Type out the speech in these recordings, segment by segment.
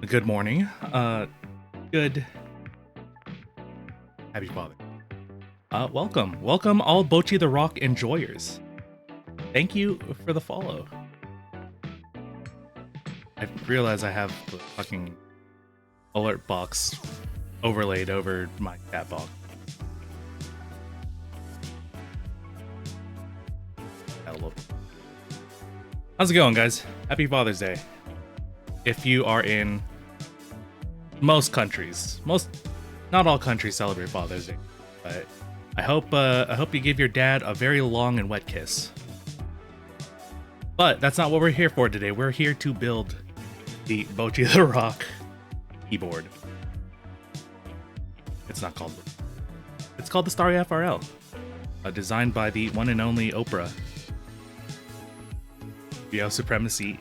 Good morning. Good. Happy Father. Welcome all Bocchi the Rock enjoyers. Thank you for the follow. I realize I have the fucking alert box overlaid over my chat box. How's it going, guys? Happy Father's Day. If you are in most countries, not all countries celebrate Father's Day, but I hope you give your dad a very long and wet kiss. But that's not what we're here for today. We're here to build the Bocchi the Rock keyboard. It's not called. It's called the StarryFRL, designed by the one and only Oprah. Supremacy.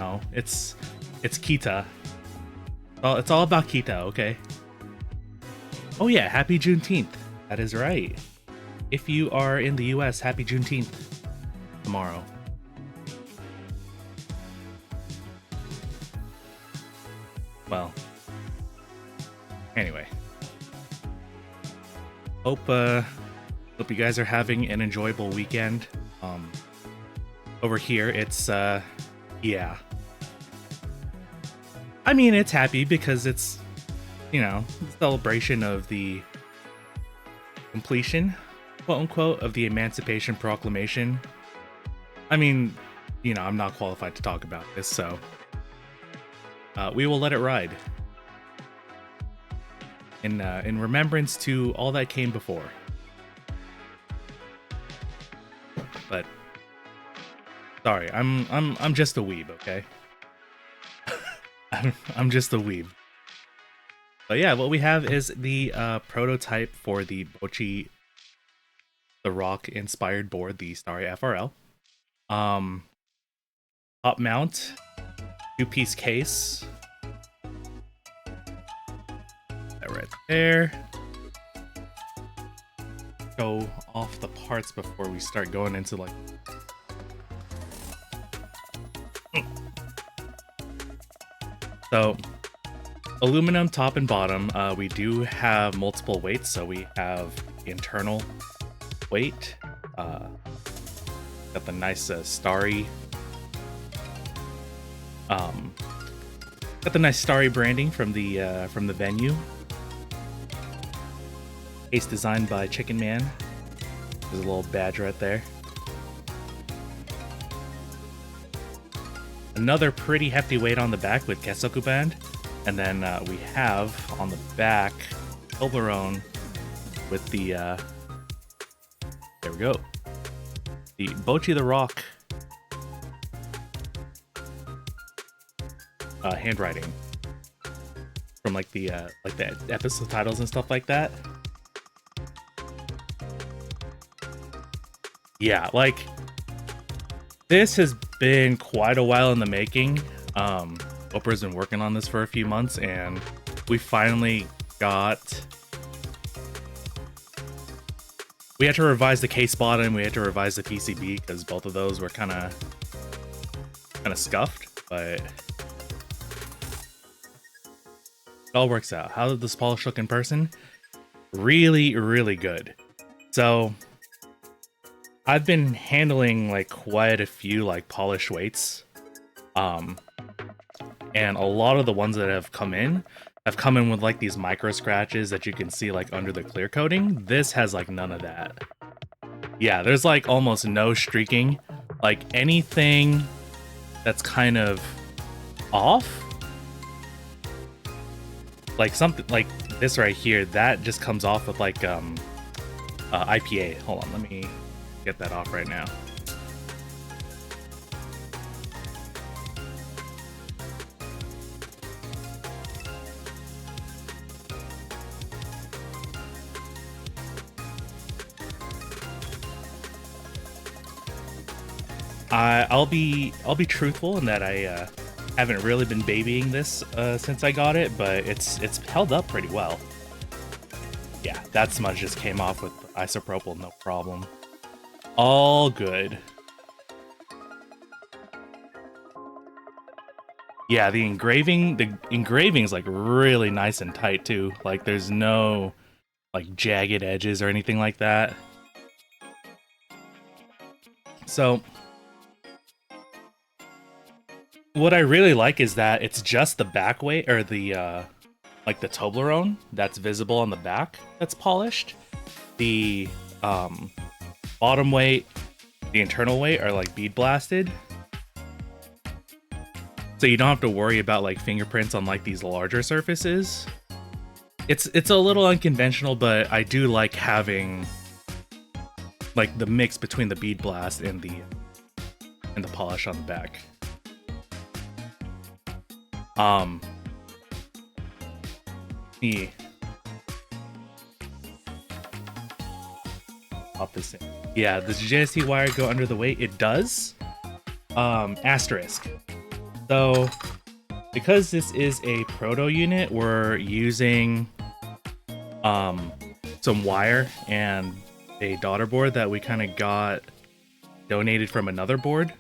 No, it's Kita. Well, it's all about Kita, okay? Oh yeah, happy Juneteenth. That is right. If you are in the US, happy Juneteenth tomorrow. Well, anyway. Hope you guys are having an enjoyable weekend. Over here, it's yeah. I mean, it's happy because it's, the celebration of the completion, quote unquote, of the Emancipation Proclamation. I mean, I'm not qualified to talk about this, so we will let it ride in remembrance to all that came before. But sorry, I'm just a weeb, okay? I'm just a weeb. But yeah, what we have is the prototype for the Bocchi the Rock inspired board, the StarryFRL. Top mount, 2-piece case. That right there. Go off the parts before we start going into like. So, aluminum top and bottom. We do have multiple weights, so we have internal weight. Got the nice starry. Got the nice starry branding from the venue. Case designed by Chicken Man. There's a little badge right there. Another pretty hefty weight on the back with Kesoku band. And then we have on the back Toblerone with the there we go. The Bocchi the Rock handwriting from like the episode titles and stuff like that. Yeah, like this has been quite a while in the making. Oprah's been working on this for a few months, and we finally got. We had to revise the case bottom. We had to revise the PCB because both of those were kind of scuffed, but it all works out. How did this polish look in person? Really, really good. So I've been handling like quite a few like polished weights. And a lot of the ones that have come in with like these micro scratches that you can see like under the clear coating. This has like none of that. Yeah, there's like almost no streaking. Like anything that's kind of off, like something like this right here, that just comes off with like IPA. Hold on, let me get that off right now. I'll be truthful in that I haven't really been babying this since I got it, but it's held up pretty well. Yeah, that smudge just came off with isopropyl, no problem. All good. Yeah, the engraving is like really nice and tight too. Like there's no like jagged edges or anything like that. So what I really like is that it's just the back weight, or the like the Toblerone that's visible on the back that's polished. The bottom weight, the internal weight are like bead blasted. So you don't have to worry about like fingerprints on like these larger surfaces. It's a little unconventional, but I do like having like the mix between the bead blast and the polish on the back. Me pop this in. Yeah, does the JST wire go under the weight? It does. Asterisk. So because this is a proto unit, we're using some wire and a daughter board that we kind of got donated from another board.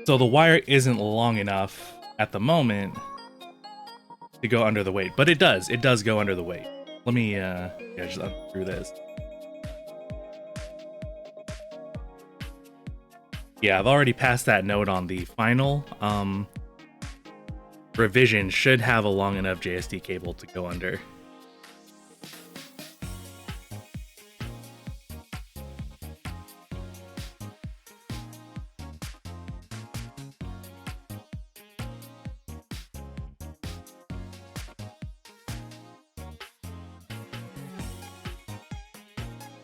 So the wire isn't long enough at the moment to go under the weight, but it does go under the weight. Let me yeah, just unscrew this. Yeah, I've already passed that note on. The final revision should have a long enough JST cable to go under.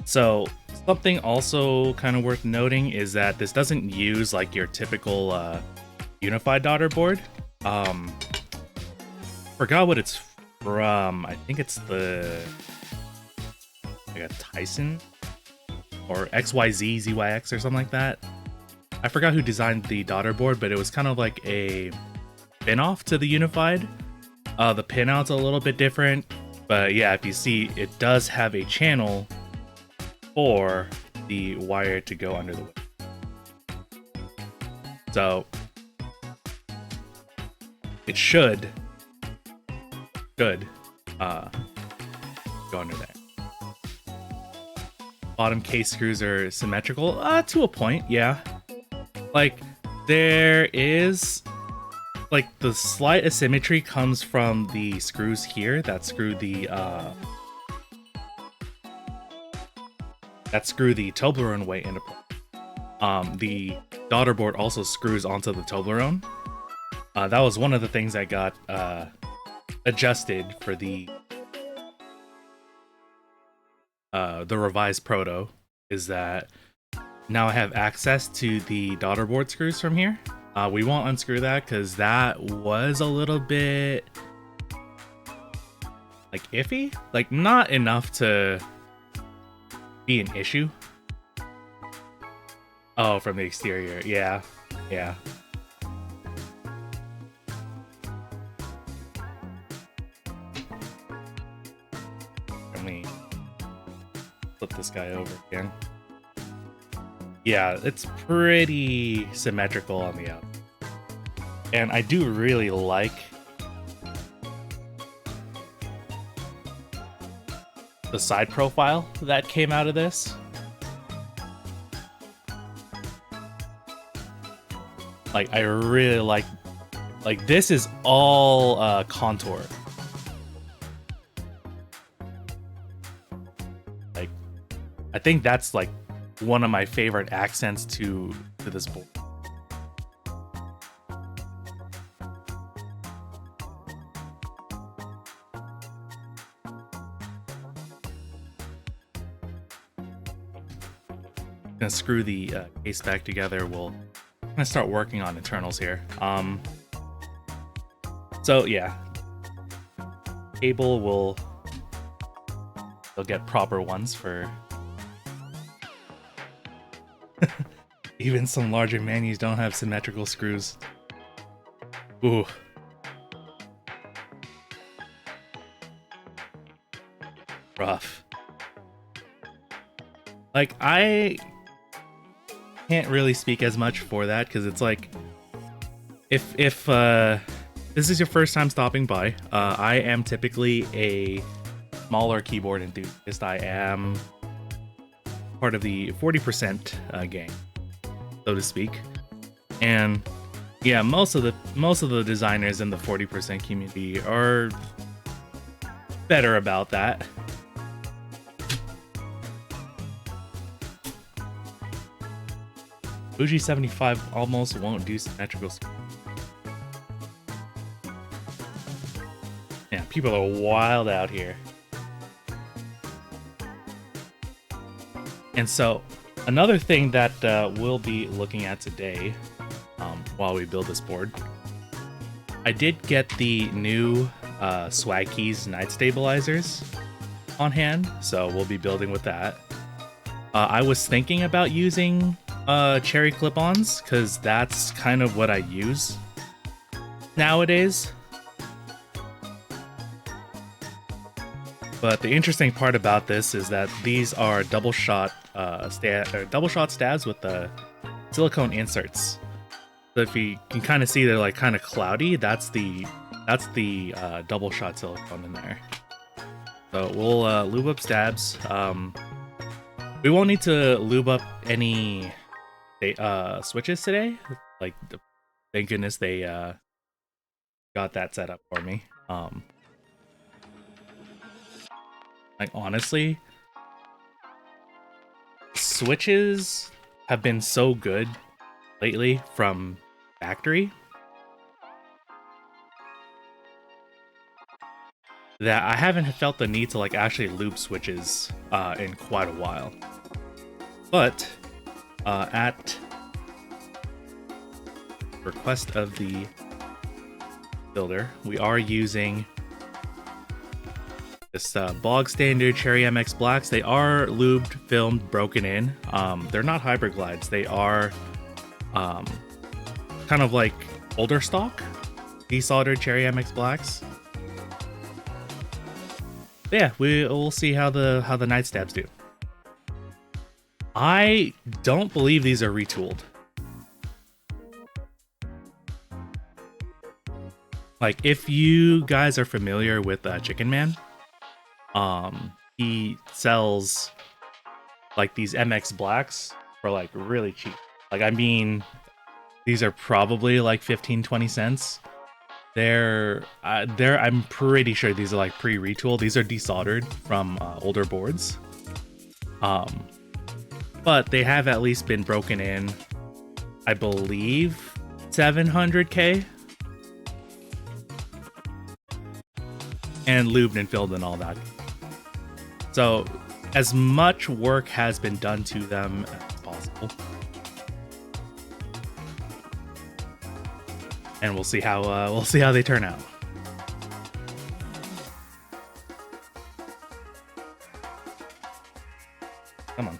So something also kind of worth noting is that this doesn't use like your typical unified daughter board. Forgot what it's from. I think it's the like a Tyson or XYZ ZYX or something like that. I forgot who designed the daughter board, but it was kind of like a spin-off to the unified. The pinout's a little bit different, but yeah, if you see, it does have a channel for the wire to go under the weight. So it should go under there. Bottom case screws are symmetrical to a point, yeah. Like there is like the slight asymmetry comes from the screws here that screw the Toblerone weight into place. The daughter board also screws onto the Toblerone. That was one of the things that got adjusted for the revised proto, is that now I have access to the daughter board screws from here. We won't unscrew that because that was a little bit like iffy, like not enough to be an issue. Oh, from the exterior. Yeah. Let me flip this guy over again. Yeah, it's pretty symmetrical on the out. And I do really like the side profile that came out of this. Like, I really like this is all contour. Like, I think that's like one of my favorite accents to this board. Gonna screw the case back together. We'll gonna start working on internals here. So yeah, cable they'll get proper ones for. Even some larger menus don't have symmetrical screws. Ooh. Rough. Like, I can't really speak as much for that because it's like if this is your first time stopping by, I am typically a smaller keyboard enthusiast. I am part of the 40% gang, so to speak. And yeah, most of the designers in the 40% community are better about that. Bougie 75 almost won't do symmetrical. Yeah, people are wild out here. And so, another thing that we'll be looking at today, while we build this board, I did get the new Swag Keys Night Stabilizers on hand, so we'll be building with that. I was thinking about using cherry clip-ons, because that's kind of what I use nowadays. But the interesting part about this is that these are double shot stabs with the silicone inserts. So if you can kind of see, they're like kind of cloudy. That's the double shot silicone in there. So we'll lube up stabs. We won't need to lube up any switches today. Like, thank goodness they got that set up for me. Like, honestly, switches have been so good lately from factory that I haven't felt the need to like actually loop switches in quite a while. But at request of the builder, we are using this bog standard Cherry MX Blacks. They are lubed, filmed, broken in. They're not hybrid glides. They are kind of like older stock desoldered Cherry MX Blacks. But yeah, we'll see how the night stabs do. I don't believe these are retooled. Like, if you guys are familiar with Chicken Man, he sells like these MX Blacks for like really cheap. Like, I mean, these are probably like 15-20 cents. I'm pretty sure these are like pre-retooled. These are desoldered from older boards. But they have at least been broken in, I believe, 700K. And lubed and filled and all that. So, as much work has been done to them as possible. And we'll see how they turn out. Come on.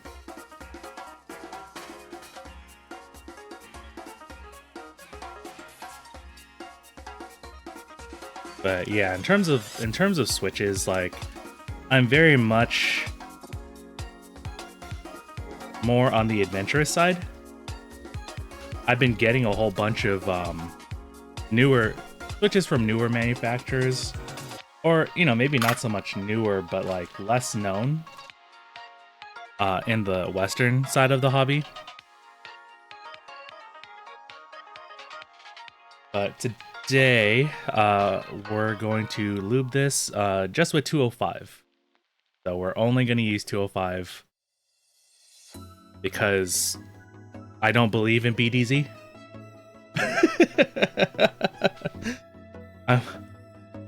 But yeah, in terms of switches, like, I'm very much more on the adventurous side. I've been getting a whole bunch of newer switches from newer manufacturers, or, you know, maybe not so much newer, but like less known in the Western side of the hobby. But today, we're going to lube this just with 205. So we're only going to use 205 because I don't believe in BDZ.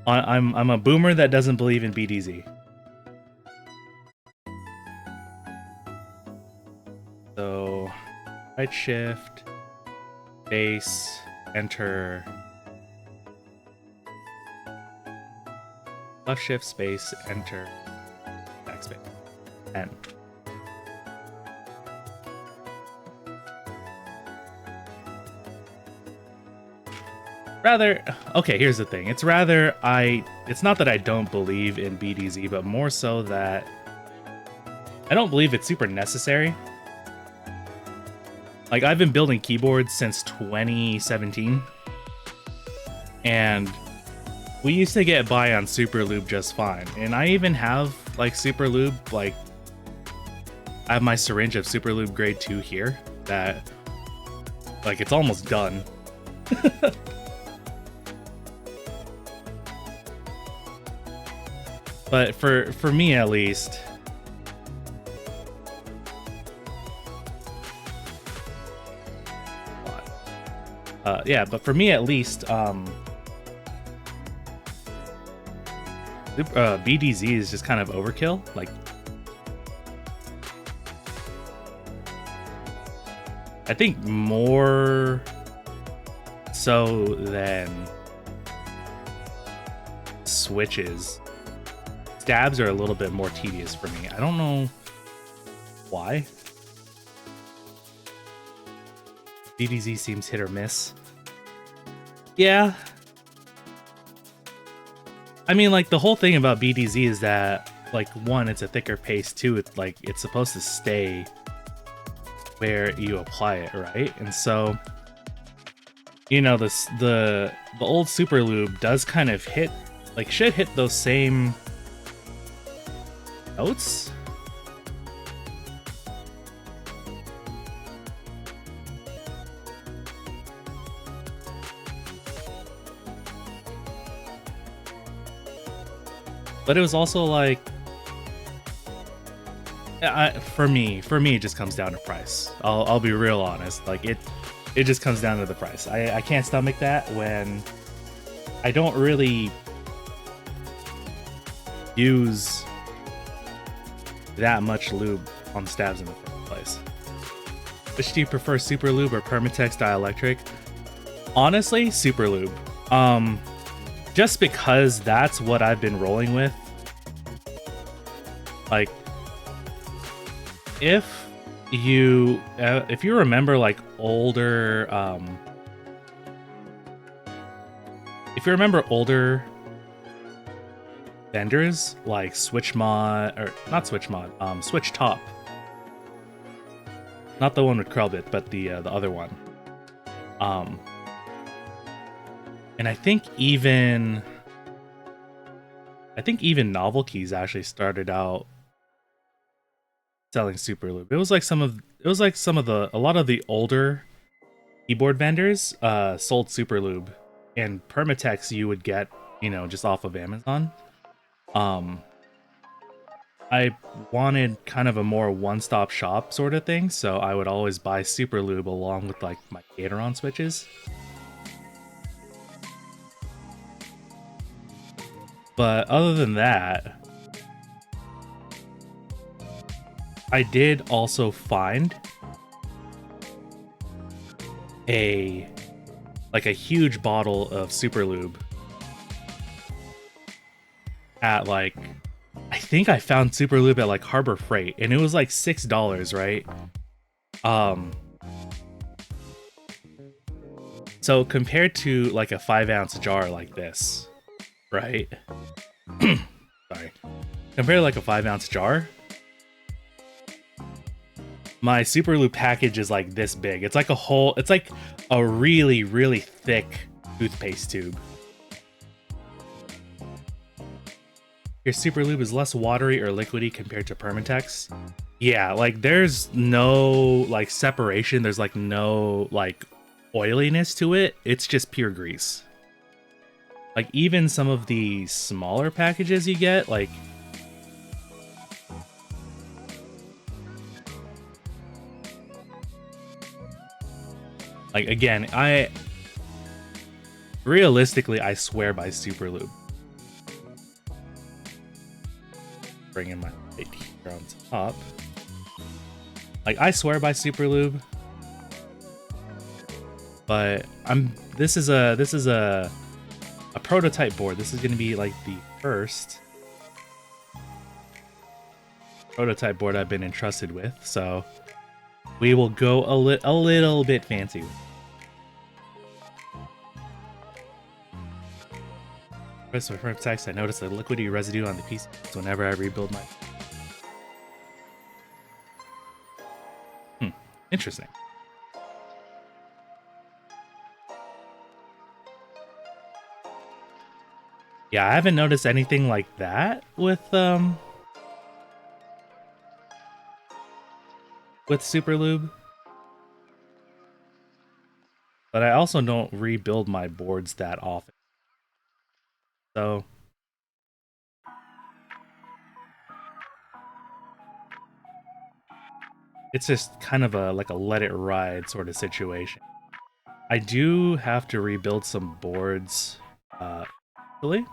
I'm a boomer that doesn't believe in BDZ. So right shift, base, enter. Left shift, space, enter, backspace, N. Okay, here's the thing. It's not that I don't believe in BDZ, but more so that I don't believe it's super necessary. Like, I've been building keyboards since 2017, and we used to get by on super lube just fine. And I even have like super lube, like I have my syringe of super lube grade 2 here that like it's almost done. But for me at least, yeah, but for me at least, BDZ is just kind of overkill. Like, I think more so than switches. Stabs are a little bit more tedious for me. I don't know why. BDZ seems hit or miss. Yeah. I mean, like, the whole thing about BDZ is that, like, one, it's a thicker paste, two, it's like it's supposed to stay where you apply it, right? And so, you know, the old super lube does kind of hit, like, should hit those same notes. But it was also like, for me, it just comes down to price. I'll be real honest. Like it just comes down to the price. I can't stomach that when I don't really use that much lube on stabs in the first place. Which do you prefer, super lube or Permatex dielectric? Honestly, super lube. Just because that's what I've been rolling with. Like, if you remember like older, if you remember older vendors like Switch Mod, or not Switch Mod, Switch Top, not the one with Krellbit, but the other one. And I think even Novelties actually started out selling super lube. It was like a lot of the older keyboard vendors sold super lube, and Permatex you would get, you know, just off of Amazon. I wanted kind of a more one-stop shop sort of thing, so I would always buy super lube along with like my Gateron switches. But other than that, I did also find a huge bottle of super lube at like, I think I found super lube at like Harbor Freight, and it was like $6, right? So compared to like a 5-ounce jar like this, right? Sorry. Compared to like a 5-ounce jar, my super lube package is like this big. It's like it's like a really, really thick toothpaste tube. Your super lube is less watery or liquidy compared to Permatex. Yeah, like there's no like separation. There's like no like oiliness to it. It's just pure grease. Like even some of the smaller packages you get, like again, realistically I swear by super lube. Bring in my light here on top. Like I swear by super lube, but this is a prototype board. This is going to be like the first prototype board I've been entrusted with, so we will go a little bit fancy. First, for text, I noticed a liquidy residue on the piece whenever I rebuild my. Interesting. Yeah, I haven't noticed anything like that with Super Lube. But I also don't rebuild my boards that often. So it's just kind of a like a let it ride sort of situation. I do have to rebuild some boards really.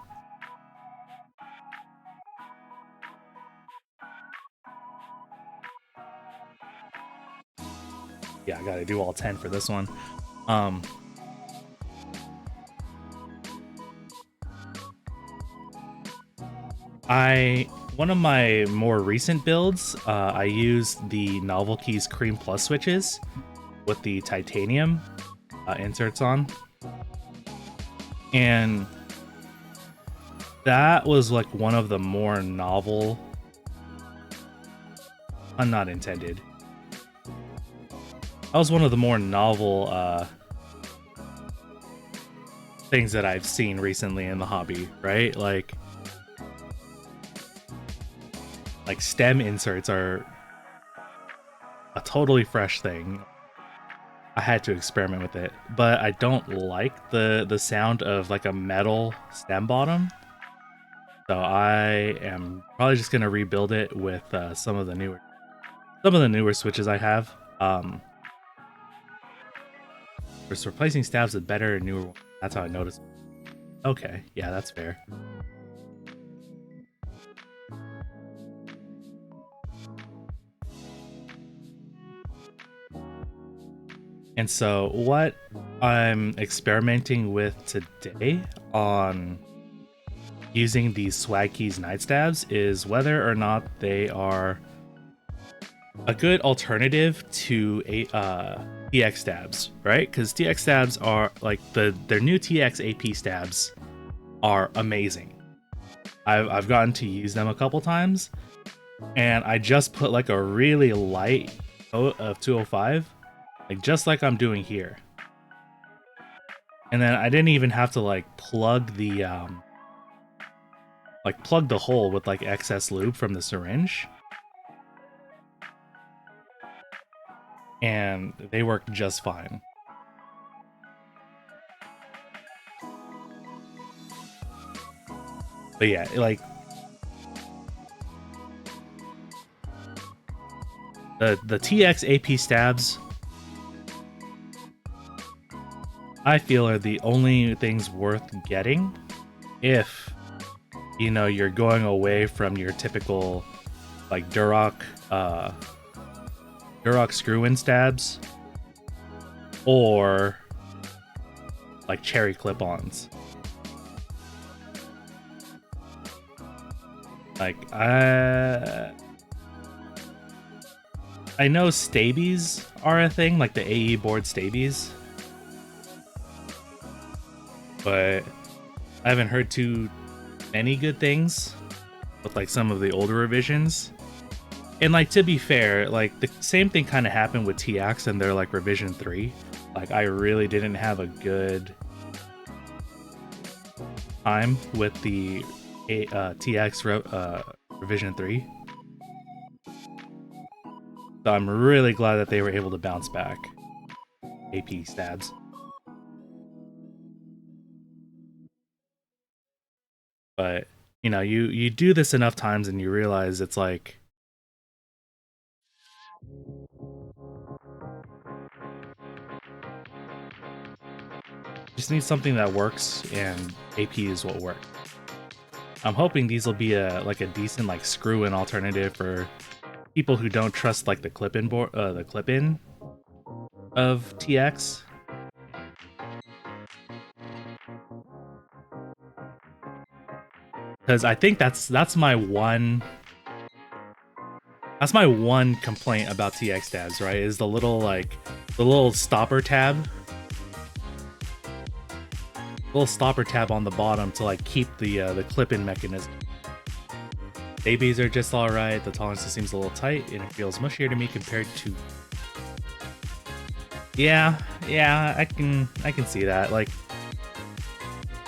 Yeah, I gotta do all 10 for this one. Um one of my more recent builds, I used the Novel Keys Cream Plus switches with the titanium inserts on. And that was like one of the more novel, not intended. That was one of the more novel things that I've seen recently in the hobby, right? Like stem inserts are a totally fresh thing. I had to experiment with it, but I don't like the sound of like a metal stem bottom. So I am probably just gonna rebuild it with some of the newer switches I have. Just replacing stabs with better newer ones. That's how I noticed. Okay, yeah, that's fair. And so what I'm experimenting with today on using these Swag Keys Night Stabs is whether or not they are a good alternative to TX stabs, right? Because TX stabs are like their new TX AP stabs are amazing. I've gotten to use them a couple times, and I just put like a really light coat of 205, like just like I'm doing here. And then I didn't even have to like plug the hole with like excess lube from the syringe. And they work just fine. But yeah, like the TX AP stabs, I feel are the only things worth getting if you know you're going away from your typical like Duroc screw-in stabs or like cherry clip-ons. Like I know stabies are a thing, like the AE board stabies, but I haven't heard too many good things with like some of the older revisions. And like to be fair, like the same thing kind of happened with TX and their like revision 3. Like I really didn't have a good time with the TX revision 3. So I'm really glad that they were able to bounce back AP stabs. But you know, you do this enough times and you realize it's like just need something that works, and AP is what works. I'm hoping these will be a decent like screw-in alternative for people who don't trust like the clip-in board, the clip-in of TX. Because I think that's my one complaint about TX stabs, right? Is the little stopper tab. Little stopper tab on the bottom to like keep the clip-in mechanism. Babies are just alright, the tolerance seems a little tight, and it feels mushier to me compared to... Yeah, I can see that. Like,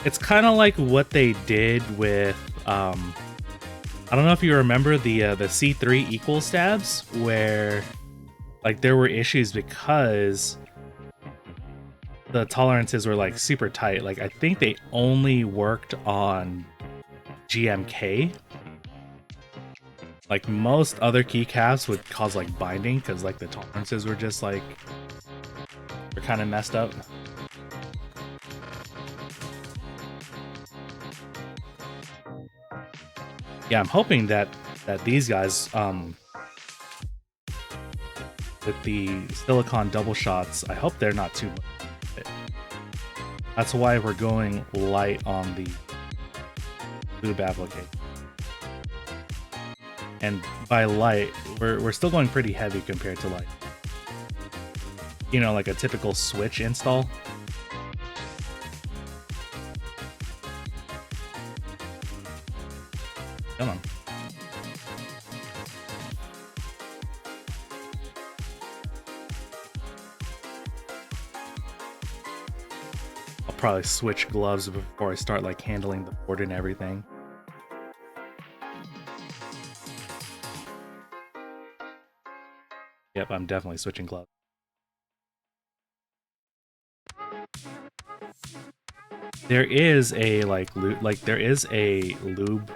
It's kind of like what they did with I don't know if you remember the C3 equal stabs, where like there were issues because the tolerances were like super tight. Like I think they only worked on GMK. Like most other keycaps would cause like binding because like the tolerances were just like they're kind of messed up. Yeah, I'm hoping that these guys with the silicon double shots, I hope they're not too much. That's why we're going light on the lube application. And by light, we're still going pretty heavy compared to like, you know, like a typical Switch install. Come on. I'll probably switch gloves before I start like handling the board and everything. Yep, I'm definitely switching gloves. There is a there is a lube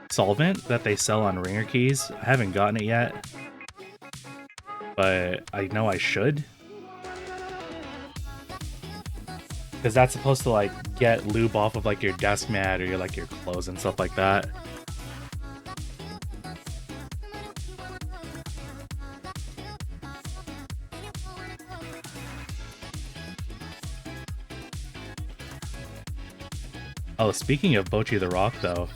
solvent that they sell on ringer keys. I haven't gotten it yet, but I know I should, because that's supposed to like get lube off of like your desk mat or your clothes and stuff like that. Oh, speaking of Bocchi the Rock, though,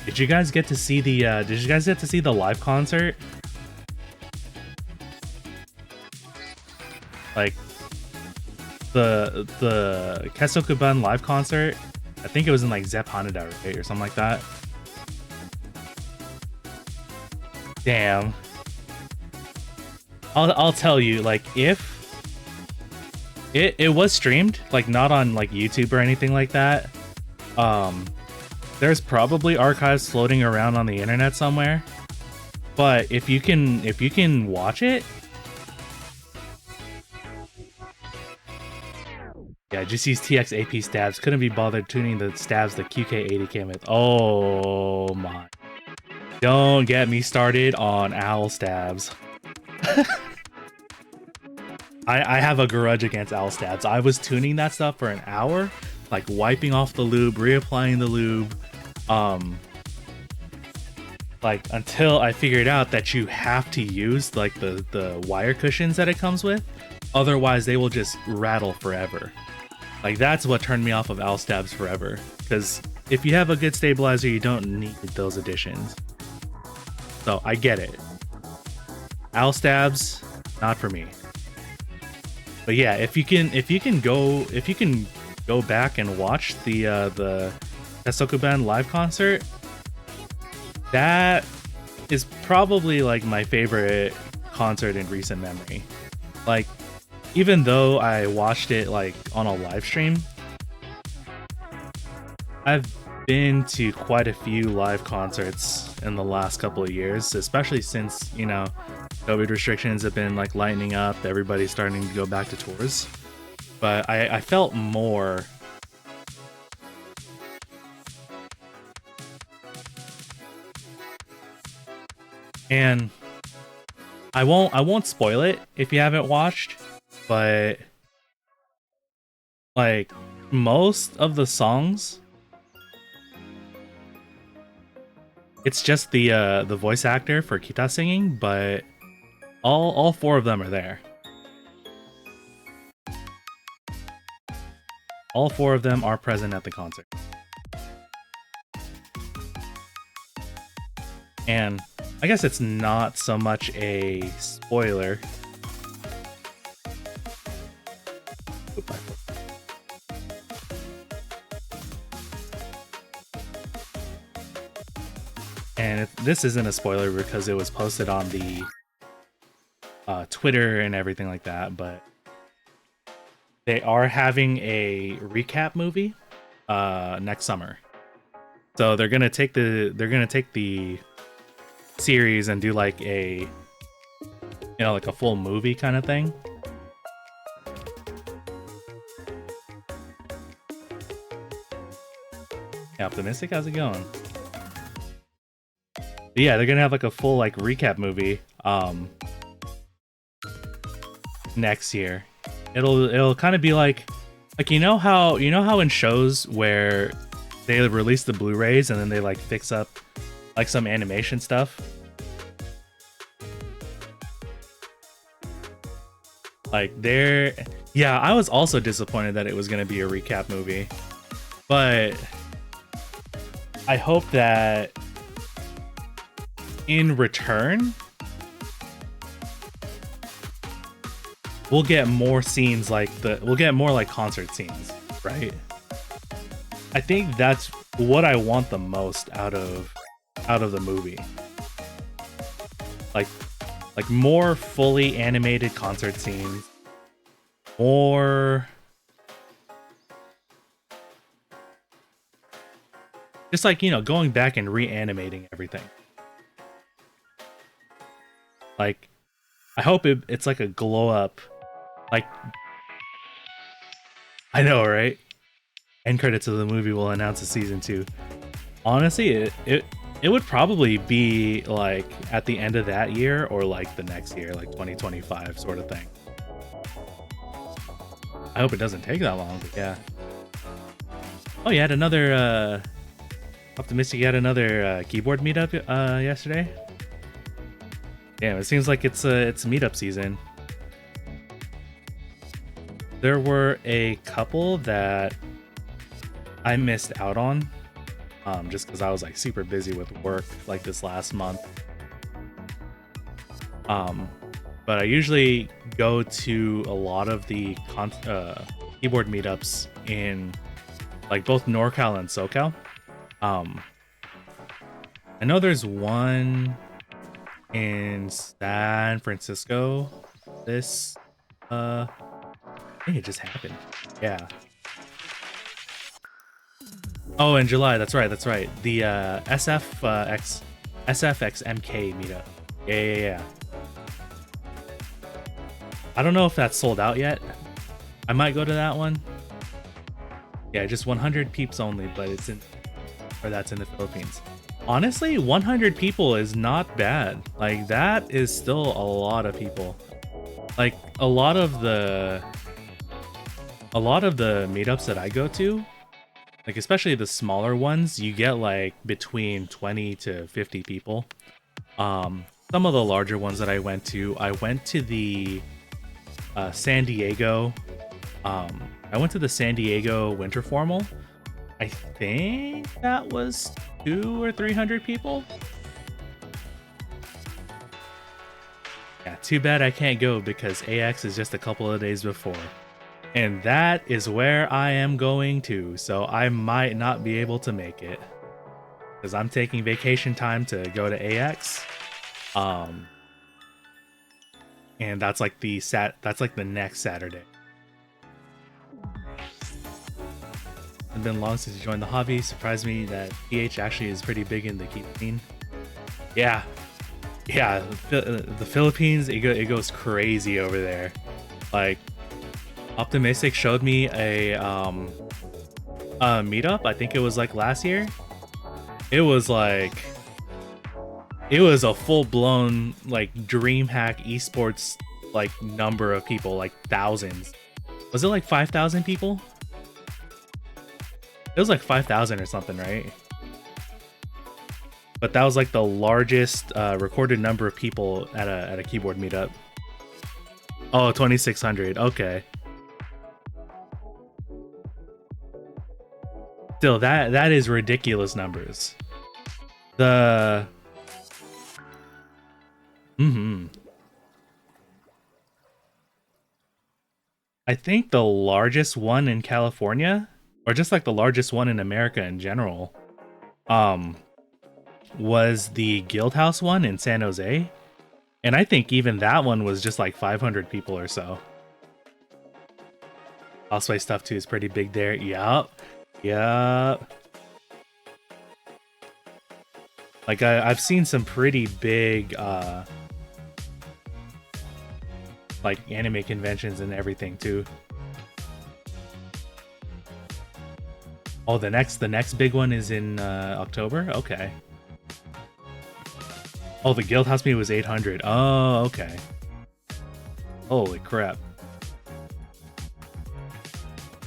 did you guys get to see the live concert? Like the Kesokuban live concert? I think it was in like Zepp Haneda, right, or something like that. Damn. I'll tell you, like, if it was streamed, like not on like YouTube or anything like that. There's probably archives floating around on the internet somewhere, but if you can watch it, yeah, just use TX AP stabs. Couldn't be bothered tuning the stabs the QK80 came with. Oh my! Don't get me started on owl stabs. I have a grudge against owl stabs. I was tuning that stuff for an hour, like wiping off the lube, reapplying the lube, like until I figured out that you have to use like the wire cushions that it comes with, otherwise they will just rattle forever. Like that's what turned me off of owl stabs forever, because if you have a good stabilizer, you don't need those additions. So I get it. Owl stabs, not for me. But yeah, if you can go back and watch the Kesokuban live concert, that is probably like my favorite concert in recent memory. Like, even though I watched it like on a live stream, I've been to quite a few live concerts in the last couple of years, especially since, you know, COVID restrictions have been like lightening up, everybody's starting to go back to tours. But I felt more and I won't spoil it if you haven't watched, but like most of the songs, it's just the voice actor for Kita singing, but all four of them are there. All four of them are present at the concert. And I guess it's not so much a spoiler. And this isn't a spoiler because it was posted on the Twitter and everything like that, but they are having a recap movie next summer. So they're gonna take the series and do like a like a full movie kind of thing. Hey, Optimistic, how's it going? But yeah, they're gonna have like a full like recap movie next year. It'll kind of be like you know how in shows where they release the Blu-rays and then they like fix up like some animation stuff. Like yeah, I was also disappointed that it was gonna be a recap movie, but I hope that in return we'll get more scenes like we'll get more like concert scenes, right? I think that's what I want the most out of the movie. Like more fully animated concert scenes, more just like, going back and reanimating everything. Like, I hope it's like a glow up. Like, I know, right? End credits of the movie will announce a season 2. Honestly, it would probably be like at the end of that year or like the next year, like 2025 sort of thing. I hope it doesn't take that long, but yeah. Oh, you had another Optimistic, you had another keyboard meetup yesterday? Damn, it seems like it's meetup season. There were a couple that I missed out on, just because I was like super busy with work like this last month. But I usually go to a lot of the keyboard meetups in like both NorCal and SoCal. I know there's one in San Francisco. This I think it just happened. Yeah. Oh, in July. That's right. The SFX MK meetup. Yeah. I don't know if that's sold out yet. I might go to that one. Yeah, just 100 peeps only, but that's in the Philippines. Honestly, 100 people is not bad. Like, that is still a lot of people. Like, a lot of the meetups that I go to, like especially the smaller ones, you get like between 20 to 50 people. Some of the larger ones that I went to the San Diego. I went to the San Diego Winter Formal. I think that was 200 or 300 people. Yeah, too bad I can't go because AX is just a couple of days before. And that is where I am going to, so I might not be able to make it. Because I'm taking vacation time to go to AX. And that's like the next Saturday. It's been long since you joined the hobby. Surprised me that PH actually is pretty big in the key scene. Yeah, the Philippines, it goes crazy over there. Like, Optimistic showed me a meetup. I think it was like last year. It was a full-blown like DreamHack esports like number of people, like thousands. Was it like 5,000 people? It was like 5,000 or something, right? But that was like the largest recorded number of people at a keyboard meetup. Oh, 2,600. Okay. Still, that is ridiculous numbers. I think the largest one in California, or just like the largest one in America in general, was the Guildhouse one in San Jose. And I think even that one was just like 500 people or so. Osway stuff too is pretty big there. Yup. Yeah. Like I've seen some pretty big like anime conventions and everything too. Oh, the next big one is in October? Okay. Oh, the Guildhouse meet was 800. Oh, okay. Holy crap.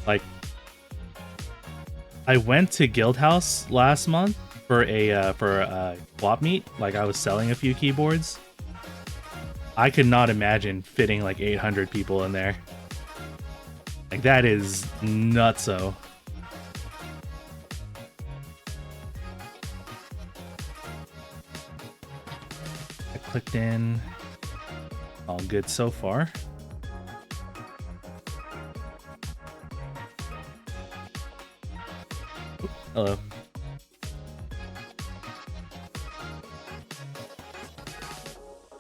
Like I went to Guildhouse last month for a swap meet. Like I was selling a few keyboards. I could not imagine fitting like 800 people in there. Like that is nutso. I clicked in. All good so far. Oop, hello.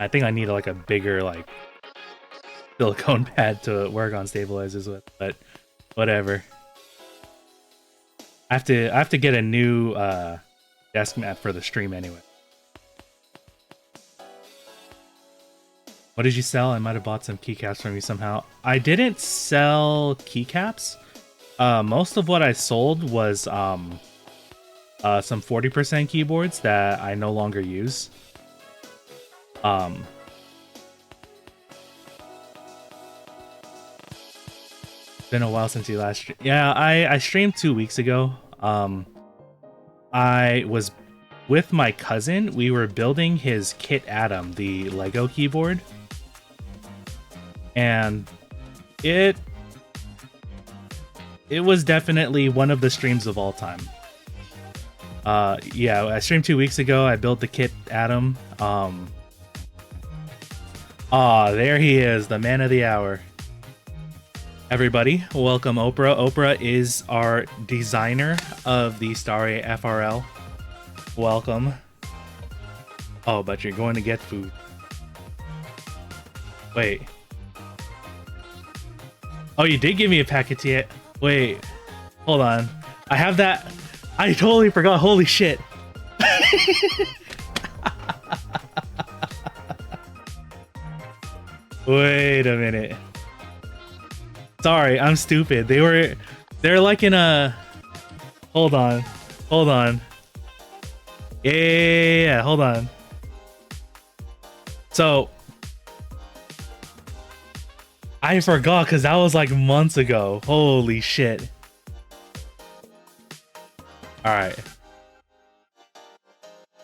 I think I need like a bigger like silicone pad to work on stabilizers with, but whatever. I have to get a new desk mat for the stream anyway. What did you sell? I might have bought some keycaps from you somehow. I didn't sell keycaps. Most of what I sold was some 40% keyboards that I no longer use. Been a while since you last streamed. Yeah, I streamed 2 weeks ago. I was with my cousin. We were building his Kit Atom, the Lego keyboard. And it was definitely one of the streams of all time. Yeah, I streamed 2 weeks ago. I built the Kit Atom. There he is, the man of the hour. Everybody, welcome Oprah. Oprah is our designer of the StarryFRL. Welcome. Oh, but you're going to get food. Wait. Oh, you did give me a packet yet. Wait, hold on. I have that. I totally forgot. Holy shit. Wait a minute. Sorry, I'm stupid. They're like in a... Hold on. Yeah, hold on. So I forgot because that was like months ago. Holy shit. Alright.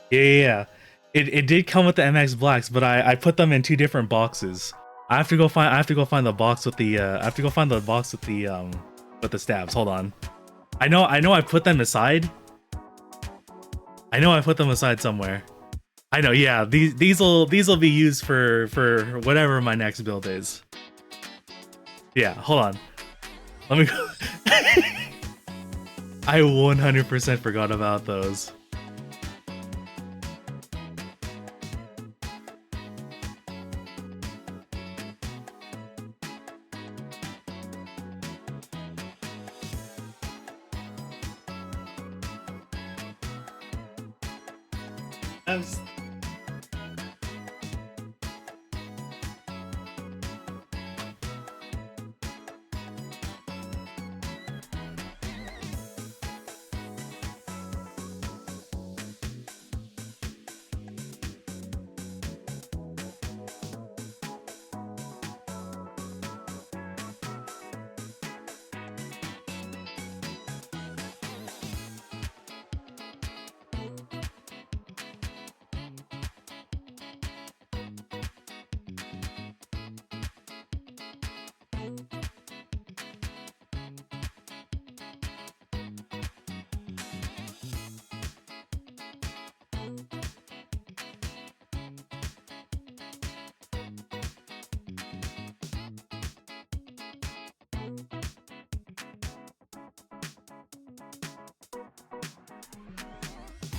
Yeah. It did come with the MX Blacks, but I put them in 2 different boxes. I have to go find the box with the with the stabs. Hold on. I know I put them aside. I know I put them aside somewhere. I know, yeah. These will be used for whatever my next build is. Yeah, hold on. Let me go. I 100% forgot about those.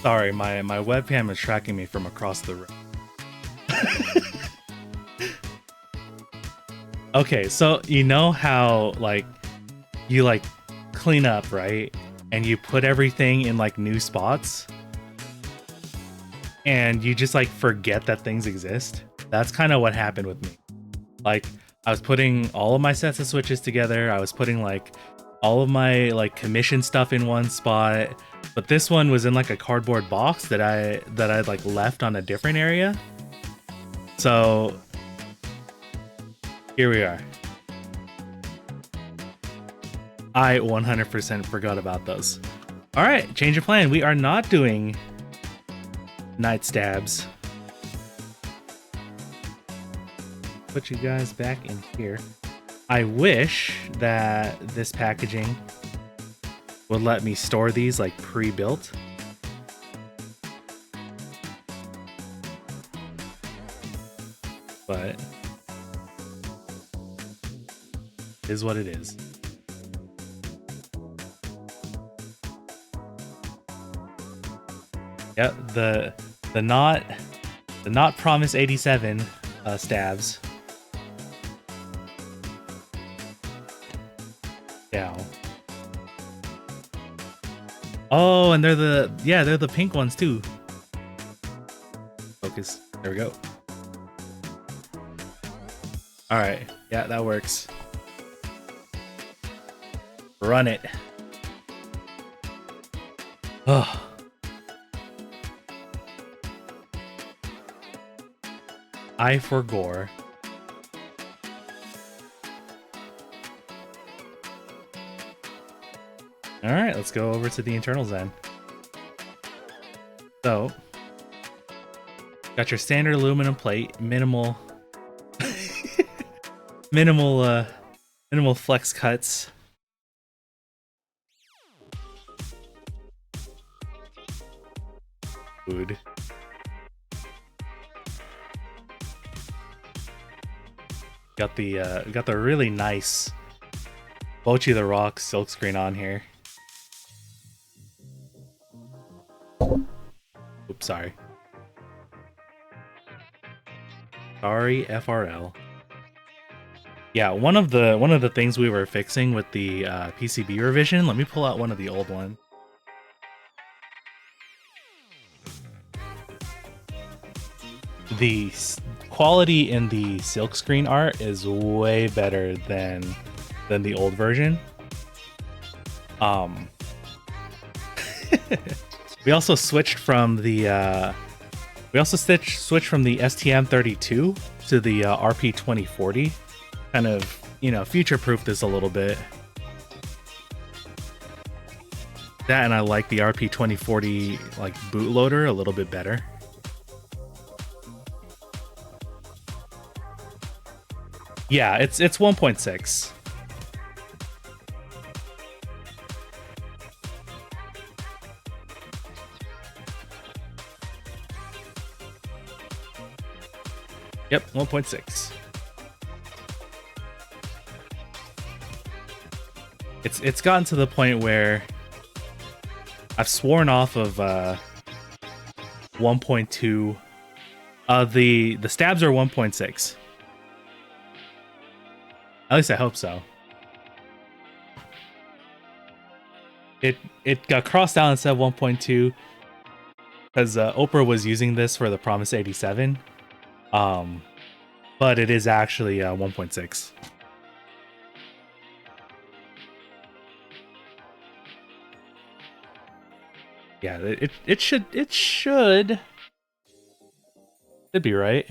Sorry, my webcam is tracking me from across the room. Okay, so you know how like you like clean up, right? and you put everything in like new spots and you just like forget that things exist. That's kind of what happened with me. Like I was putting all of my sets of switches together. I was putting like all of my like commission stuff in one spot, but this one was in like a cardboard box that I'd like left on a different area. So here we are. I 100% forgot about those. All right, change of plan. We are not doing night stabs. Put you guys back in here. I wish that this packaging would let me store these like pre-built. But it is what it is. Yep, the not promise 87 stabs. Yeah. Oh, and they're the pink ones too. Focus. There we go. All right. Yeah, that works. Run it. Oh. I for gore. All right, let's go over to the internals then. So, got your standard aluminum plate, minimal flex cuts. Food. Got the really nice Bocchi the Rock silkscreen on here. Oops, sorry. StarryFRL. Yeah, one of the things we were fixing with the PCB revision. Let me pull out one of the old ones. The quality in the silkscreen art is way better than the old version. We also switched from the switched from the STM32 to the RP2040. Kind of, you know, future-proof this a little bit. That, and I like the RP2040 like bootloader a little bit better. Yeah, it's 1.6. Yep, 1.6. It's gotten to the point where I've sworn off of 1.2. The stabs are 1.6. At least I hope so. It got crossed out and said 1.2 because Oprah was using this for the Promise 87. But it is actually 1.6. Yeah, it should be right.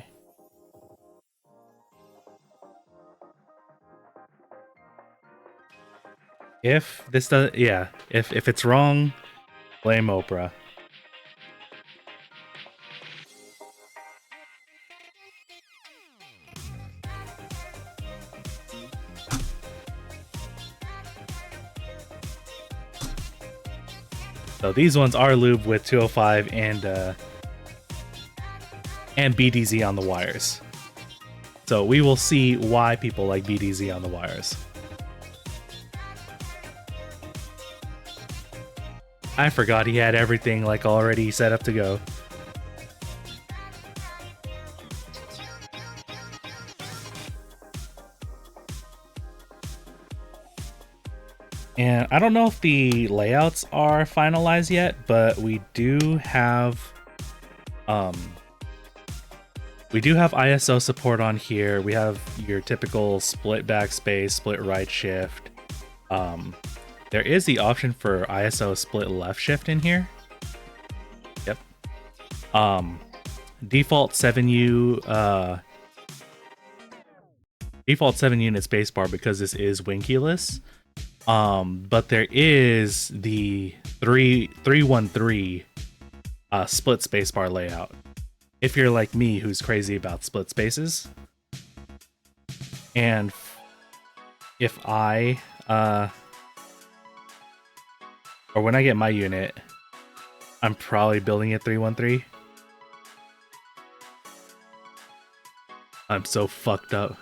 If this does, yeah, if it's wrong, blame Oprah. So these ones are lubed with 205 and BDZ on the wires. So we will see why people like BDZ on the wires. I forgot he had everything like already set up to go. And I don't know if the layouts are finalized yet, but we do have ISO support on here. We have your typical split backspace, split right shift. There is the option for ISO split left shift in here. Yep. Default 7U default 7 unit spacebar because this is wing keyless. But there is the 313 split spacebar layout. If you're like me, who's crazy about split spaces, and if I or when I get my unit, I'm probably building it 313. I'm so fucked up.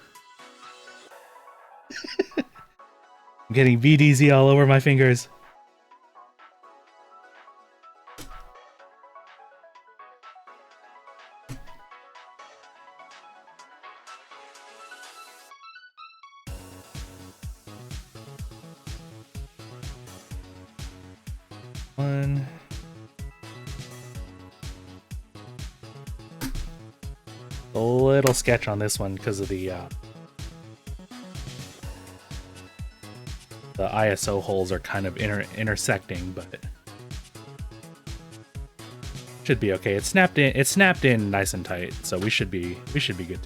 I'm getting VDZ all over my fingers. One. A little sketch on this one because of the ISO holes are kind of intersecting, but should be okay. It's snapped in. It's snapped in nice and tight, so we should be good.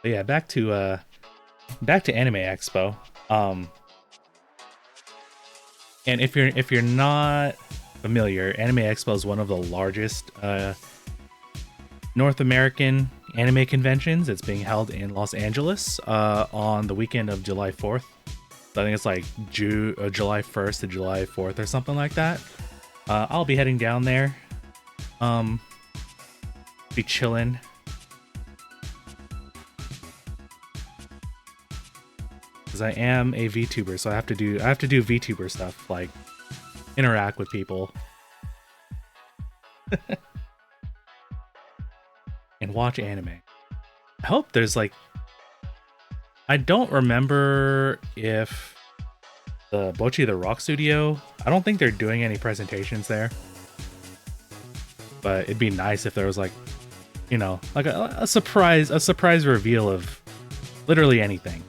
But yeah, back to Anime Expo. And if you're not familiar, Anime Expo is one of the largest North American anime conventions. It's being held in Los Angeles on the weekend of July 4th. So I think it's like July 1st to July 4th or something like that. I'll be heading down there. Be chilling. Because I am a VTuber, so I have to do VTuber stuff, like interact with people. And watch anime. I hope there's like, I don't remember if the Bocchi the Rock Studio, I don't think they're doing any presentations there. But it'd be nice if there was like, you know, like a surprise reveal of literally anything.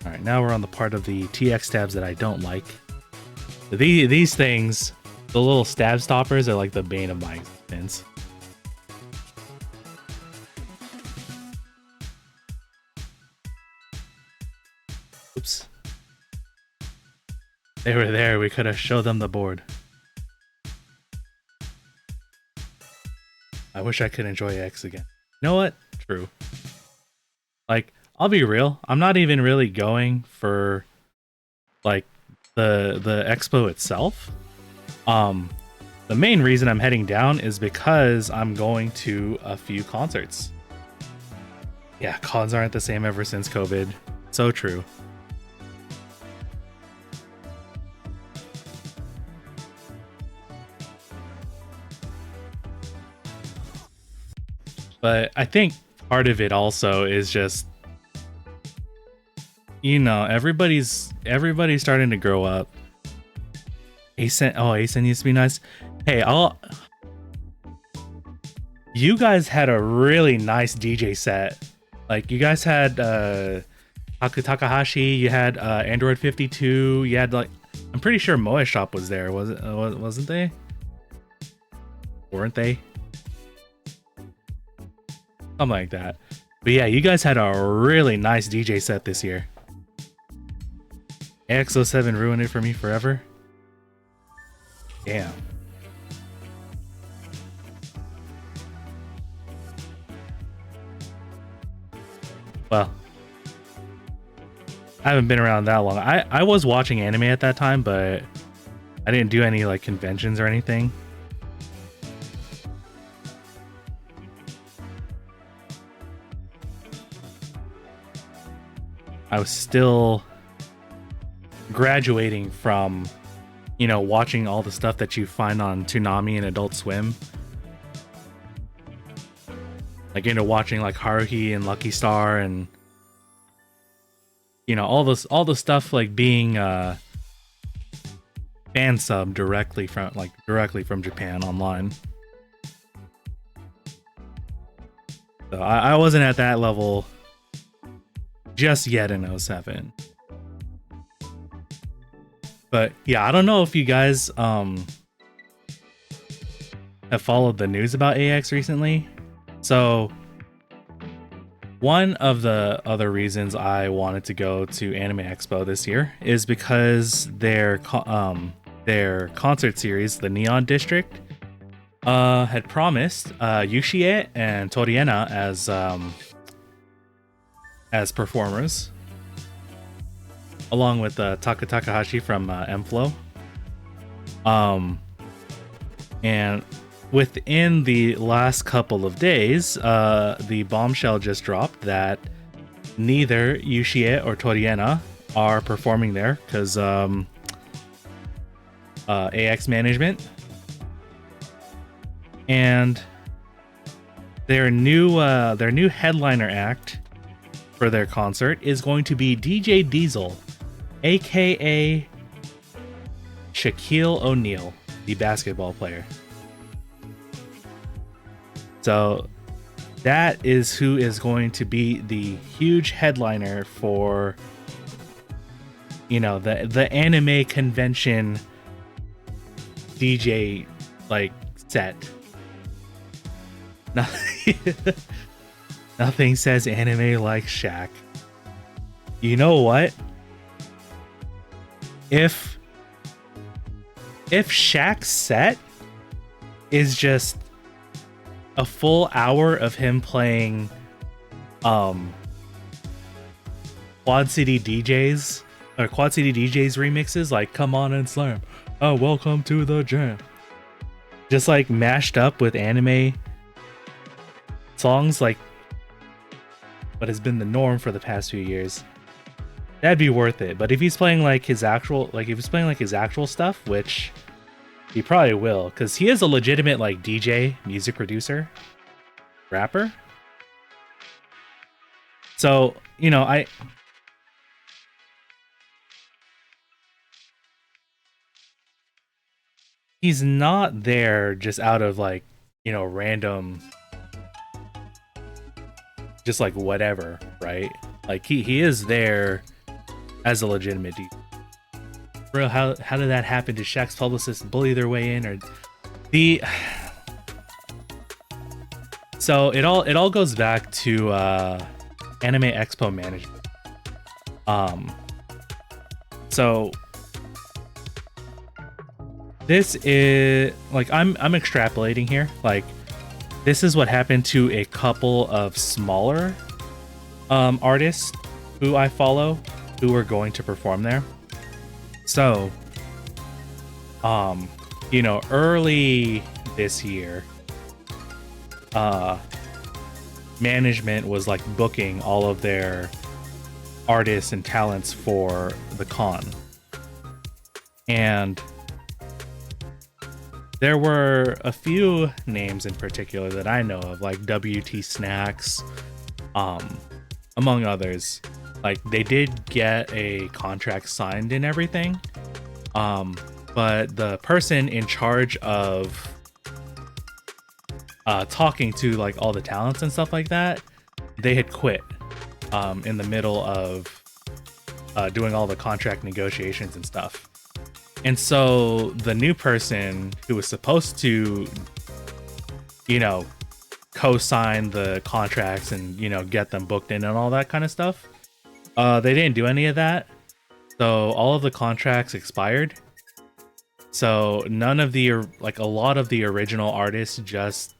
Alright, now we're on the part of the TX stabs that I don't like. These things, the little stab stoppers, are like the bane of my existence. Oops. They were there, we could have showed them the board. I wish I could enjoy X again. You know what? True. Like, I'll be real, I'm not even really going for like the expo itself. The main reason I'm heading down is because I'm going to a few concerts. Yeah, cons aren't the same ever since COVID. So true. But I think part of it also is just, you know, everybody's starting to grow up. Asen used to be nice. Hey, you guys had a really nice DJ set. Like, you guys had Takahashi, you had Android 52, you had, like, I'm pretty sure Moe Shop was there, wasn't they? Weren't they? Something like that. But yeah, you guys had a really nice DJ set this year. AX07 ruined it for me forever. Damn. Well, I haven't been around that long. I was watching anime at that time, but I didn't do any like conventions or anything. I was still graduating from, you know, watching all the stuff that you find on Toonami and Adult Swim. Like into watching like Haruhi and Lucky Star and, you know, all the stuff like being fan sub directly from Japan online. So I wasn't at that level just yet in 07. But yeah, I don't know if you guys have followed the news about AX recently. So one of the other reasons I wanted to go to Anime Expo this year is because their concert series, the Neon District, had promised Yushie and Toriena as performers, along with Taka Takahashi from M-Flow. And within the last couple of days, the bombshell just dropped that neither Yushie or Toriena are performing there because AX management. And their new headliner act for their concert is going to be DJ Diesel, aka Shaquille O'Neal, the basketball player. So that is who is going to be the huge headliner for, you know, the anime convention DJ like set. Nothing says anime like Shaq. You know what? If Shaq's set is just a full hour of him playing Quad City DJs or Quad City DJs remixes like Come On and Slam, oh welcome to the jam, just like mashed up with anime songs, like what has been the norm for the past few years, that'd be worth it. But if he's playing like his actual stuff, which he probably will, because he is a legitimate like DJ, music producer, rapper. So, you know, he's not there just out of like, you know, random, just like whatever, right? Like he is there as a legitimate DJ. Bro, how did that happen? Did Shaq's publicist bully their way in, or the? So it all goes back to Anime Expo management. So this is like I'm extrapolating here. Like this is what happened to a couple of smaller artists who I follow who are going to perform there. So, you know, early this year, management was like booking all of their artists and talents for the con. And there were a few names in particular that I know of, like WT Snacks, among others. Like they did get a contract signed and everything, but the person in charge of talking to like all the talents and stuff like that, they had quit in the middle of doing all the contract negotiations and stuff. And so the new person who was supposed to, you know, co-sign the contracts and, you know, get them booked in and all that kind of stuff, they didn't do any of that. So all of the contracts expired. So none of the, like a lot of the original artists just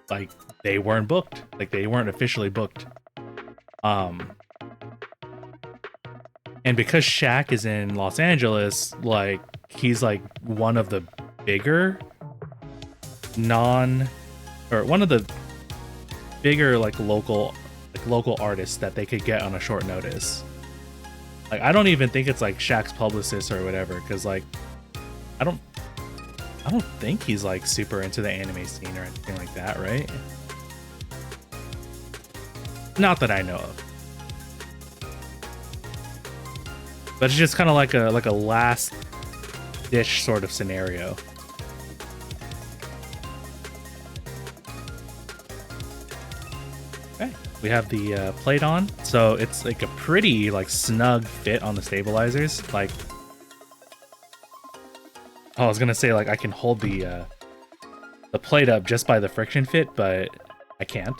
like they weren't booked. Like they weren't officially booked. And because Shaq is in Los Angeles, like he's like one of the bigger one of the bigger like local artists that they could get on a short notice. Like, I don't even think it's like Shaq's publicist or whatever, because like I don't think he's like super into the anime scene or anything like that, right? Not that I know of. But it's just kind of like a last ditch sort of scenario. Okay, we have the plate on, so it's like a pretty like snug fit on the stabilizers. Like, oh, I was gonna say like I can hold the plate up just by the friction fit, but I can't.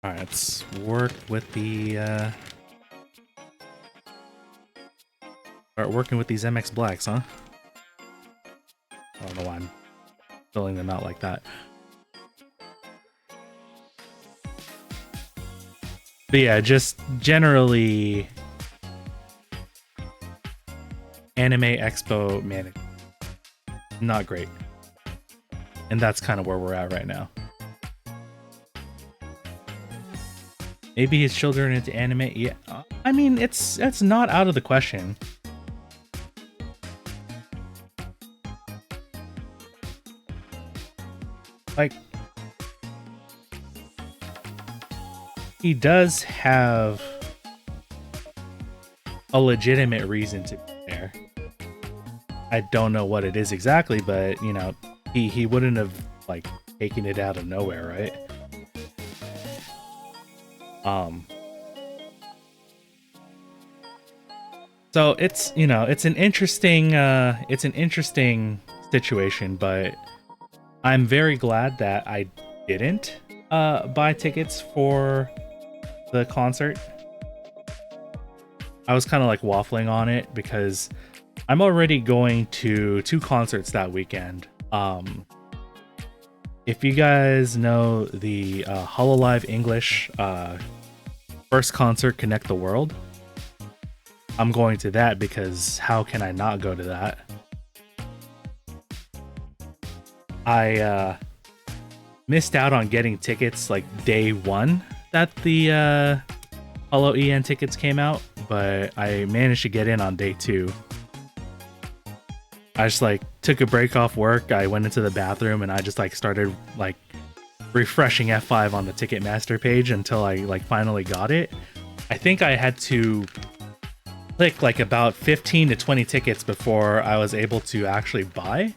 All right, let's work with the start working with these MX Blacks, huh? I don't know why I'm filling them out like that. But yeah, just generally Anime Expo management, not great. And that's kind of where we're at right now. Maybe his children into anime. Yeah, I mean, it's not out of the question. Like, he does have a legitimate reason to be there. I don't know what it is exactly, but you know, he wouldn't have like taken it out of nowhere, right? So it's, you know, it's an interesting situation, but I'm very glad that I didn't buy tickets for the concert. I was kind of like waffling on it because I'm already going to 2 concerts that weekend. If you guys know the Hololive English first concert, Connect the World, I'm going to that because how can I not go to that? I missed out on getting tickets like day 1 that the Holo EN tickets came out, but I managed to get in on day 2. I just like took a break off work, I went into the bathroom, and I just like started like refreshing F5 on the Ticketmaster page until I like finally got it. I think I had to click like about 15 to 20 tickets before I was able to actually buy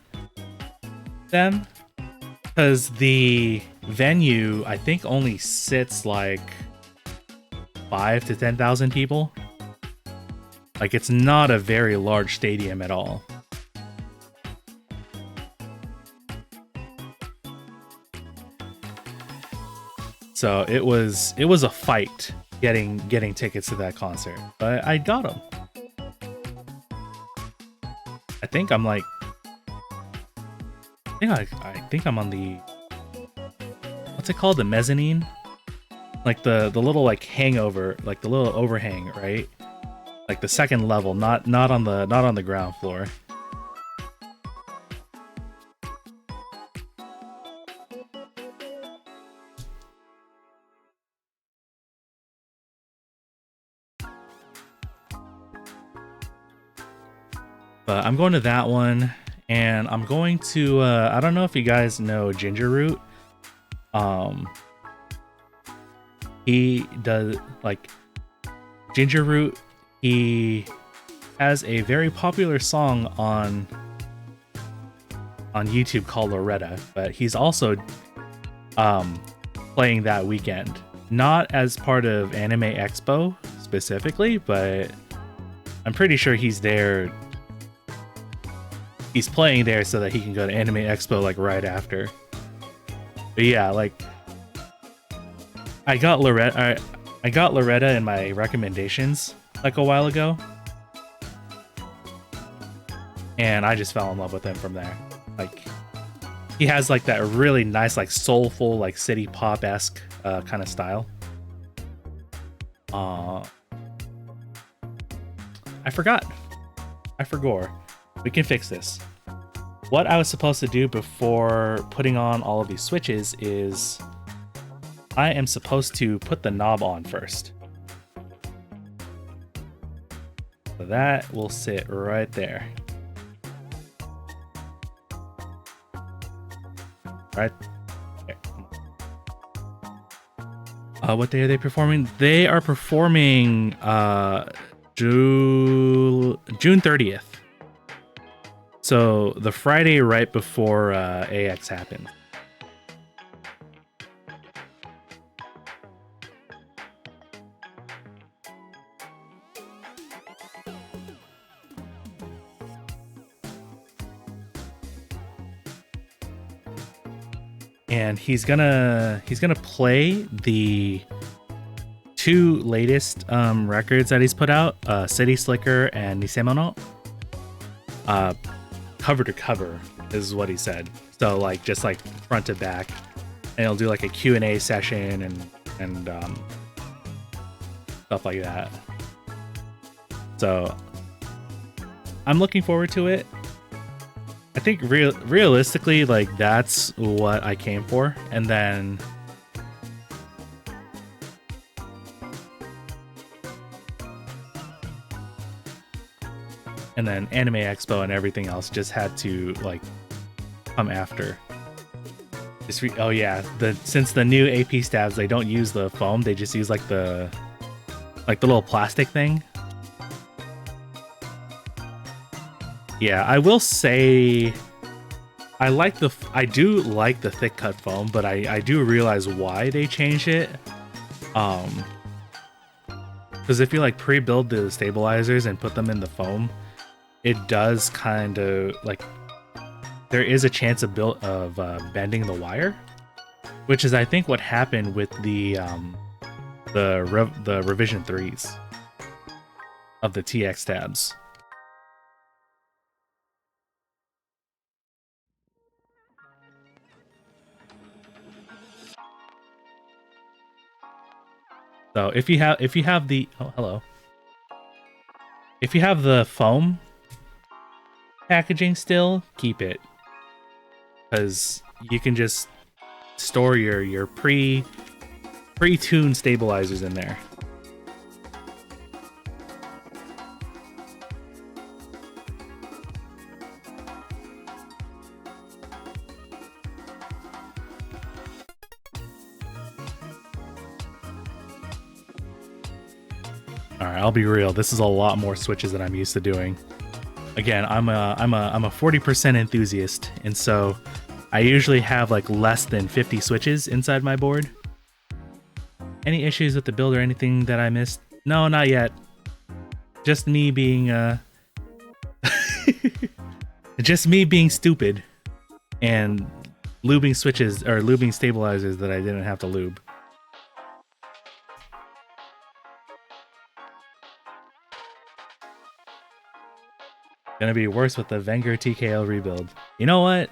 them, because the venue I think only sits like 5 to 10,000 people. Like, it's not a very large stadium at all. So it was a fight getting tickets to that concert, but I got them. I think I'm like, I think I'm on the, what's it called, the mezzanine, like the little like hangover, like the little overhang, right? Like the second level, not on the ground floor. But I'm going to that one, and I'm going to I don't know if you guys know Ginger Root. He does like Ginger Root. He has a very popular song on YouTube called Loretta, but he's also playing that weekend. Not as part of Anime Expo specifically, but I'm pretty sure he's there. He's playing there so that he can go to Anime Expo like right after. But yeah, like I got Loretta in my recommendations like a while ago, and I just fell in love with him from there. Like, he has like that really nice, like soulful, like city pop-esque kind of style. I forgot. We can fix this. What I was supposed to do before putting on all of these switches is I am supposed to put the knob on first. So that will sit right there. Right there. What day are they performing? They are performing June 30th. So the Friday right before AX happened. And he's gonna play the 2 latest records that he's put out, City Slicker and Nisemono. Cover to cover is what he said. So like just like front to back, and he'll do like a Q&A session and stuff like that. So I'm looking forward to it. I think realistically, like that's what I came for, and then Anime Expo and everything else just had to like come after. Oh yeah, since the new AP stabs, they don't use the foam; they just use like the little plastic thing. Yeah, I will say I do like the thick cut foam, but I do realize why they changed it. Because if you like pre-build the stabilizers and put them in the foam, it does kind of like there is a chance of bending the wire, which is I think what happened with the revision 3s of the TX tabs. So if you have the if you have the foam packaging still, keep it, because you can just store your pre-tuned stabilizers in there. Alright, I'll be real. This is a lot more switches than I'm used to doing. Again, I'm a 40% enthusiast, and so I usually have like less than 50 switches inside my board. Any issues with the build or anything that I missed? No, not yet. Just me being just me being stupid and lubing switches or lubing stabilizers that I didn't have to lube. Gonna be worse with the Wenger TKO rebuild. You know what?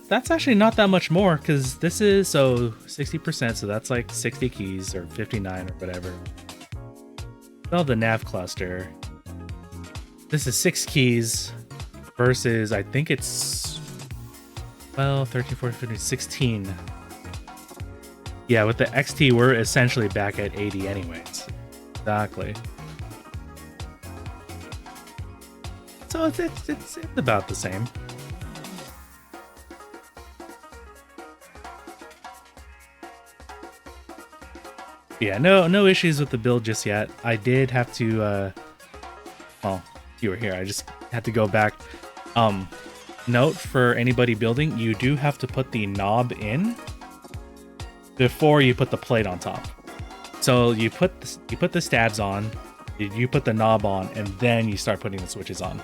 That's actually not that much more, because this is 60%, so that's like 60 keys or 59 or whatever. Well, the nav cluster. This is 6 keys versus I think it's 13, 14, 15, 16. Yeah, with the XT, we're essentially back at 80 anyways. Exactly. So it's about the same. Yeah, no issues with the build just yet. I did have to well, you were here, I just had to go back. Note for anybody building, you do have to put the knob in before you put the plate on top. So you put the stabs on, you put the knob on, and then you start putting the switches on.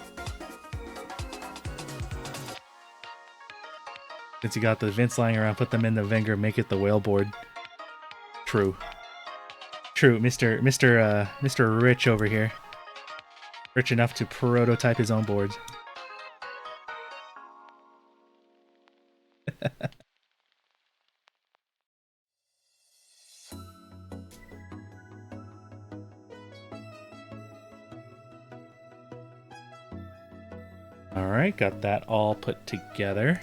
Since you got the Vince lying around, put them in the Wenger, make it the whale board. True, Mr. Rich over here. Rich enough to prototype his own boards. Alright, got that all put together.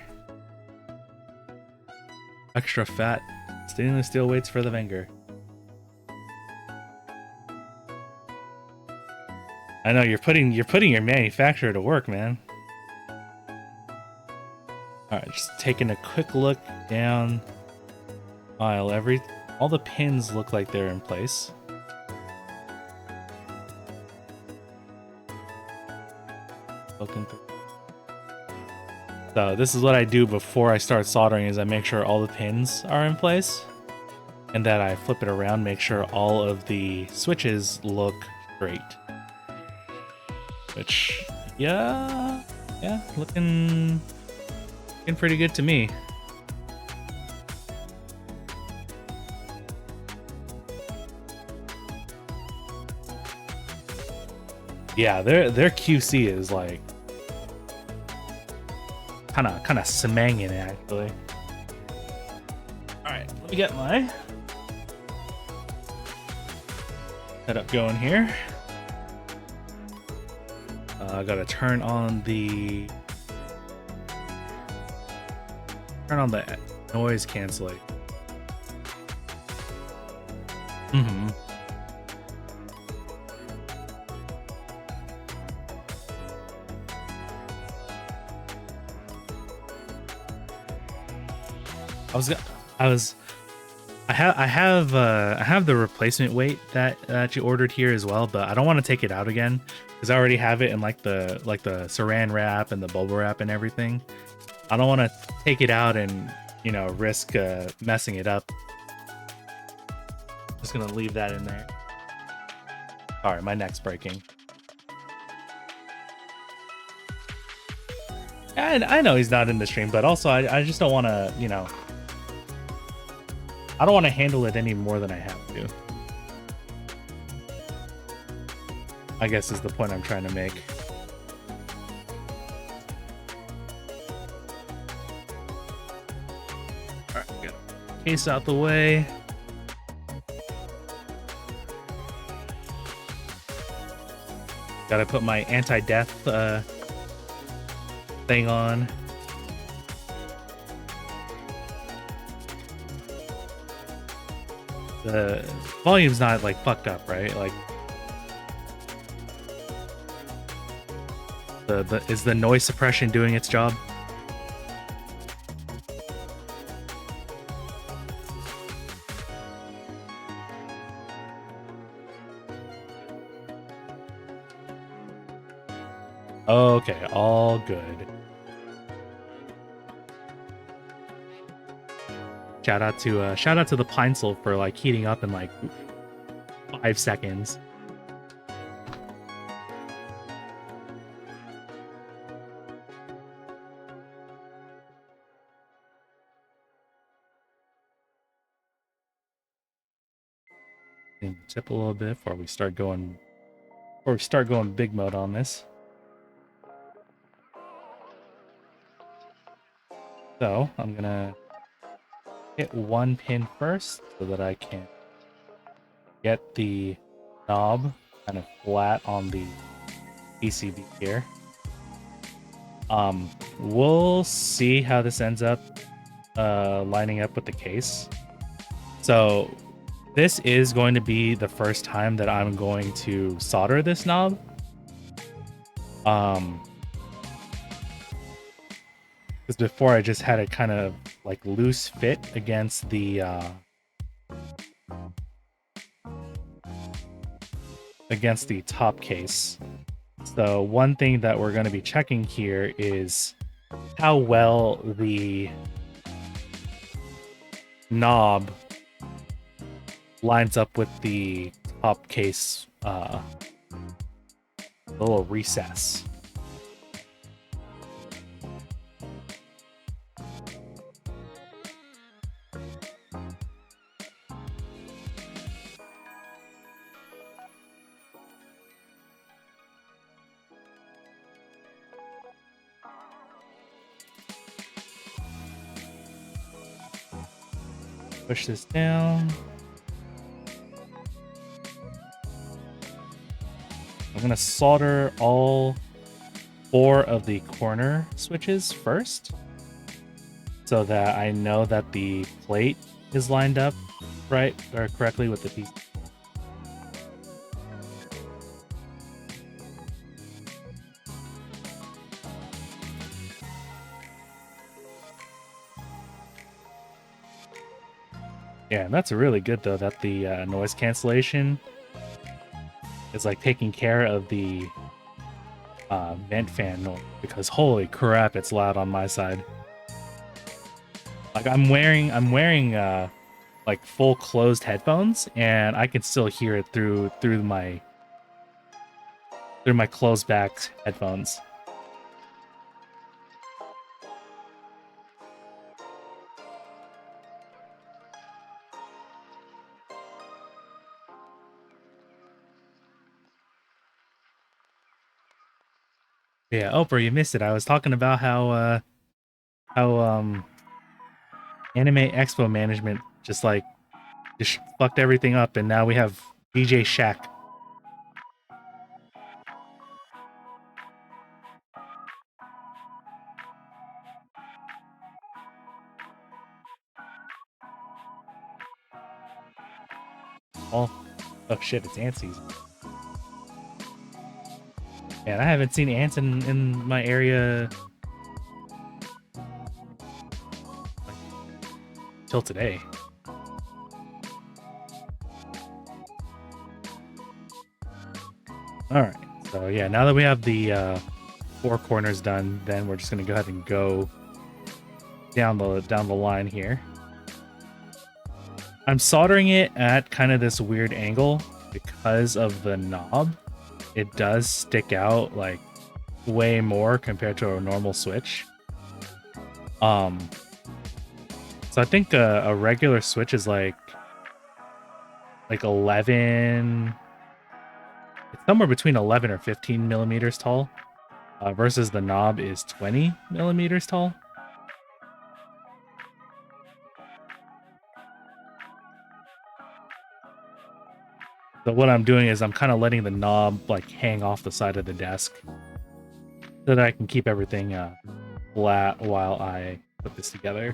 Extra fat. Stainless steel weights for the Venger. I know you're putting your manufacturer to work, man. All right, just taking a quick look down aisle. All the pins look like they're in place. Looking through. So this is what I do before I start soldering: is I make sure all the pins are in place, and that I flip it around, make sure all of the switches look straight. Which, yeah, looking pretty good to me. Yeah, their QC is like kind of smanging actually. All right, let me get my setup going here. I gotta turn on the noise canceling. I have the replacement weight that you ordered here as well, but I don't want to take it out again because I already have it in like the saran wrap and the bubble wrap and everything. I don't want to take it out and, you know, risk messing it up. Just gonna leave that in there. All right, my neck's breaking. And I know he's not in the stream, but also I just don't want to, you know, I don't want to handle it any more than I have to. I guess is the point I'm trying to make. Alright, get case out the way. Gotta put my anti-death thing on. The volume's not like fucked up, right? Like is the noise suppression doing its job? Okay, all good. Shout out to the Pine Sol for like heating up in like 5 seconds. Tip a little bit before we start going big mode on this. So I'm gonna hit one pin first so that I can get the knob kind of flat on the PCB here. We'll see how this ends up lining up with the case. So this is going to be the first time that I'm going to solder this knob. Because before I just had it kind of like loose fit against the top case. So one thing that we're going to be checking here is how well the knob lines up with the top case little recess. Push this down. I'm gonna solder all 4 of the corner switches first. so that I know that the plate is lined up right or correctly with the piece. Yeah, and that's really good though that the noise cancellation is like taking care of the vent fan noise, because holy crap, it's loud on my side. Like I'm wearing like full closed headphones, and I can still hear it through my closed back headphones. Yeah, Oprah, you missed it. I was talking about how Anime Expo management just fucked everything up, and now we have DJ Shaq. Oh shit, it's ant season. Man, I haven't seen ants in my area till today. Alright, so yeah, now that we have the 4 corners done, then we're just gonna go ahead and go down the line here. I'm soldering it at kind of this weird angle because of the knob. It does stick out like way more compared to a normal switch. So I think a regular switch is like 11. It's somewhere between 11 or 15 millimeters tall, versus the knob is 20 millimeters tall. So what I'm doing is I'm kind of letting the knob like hang off the side of the desk so that I can keep everything flat while I put this together.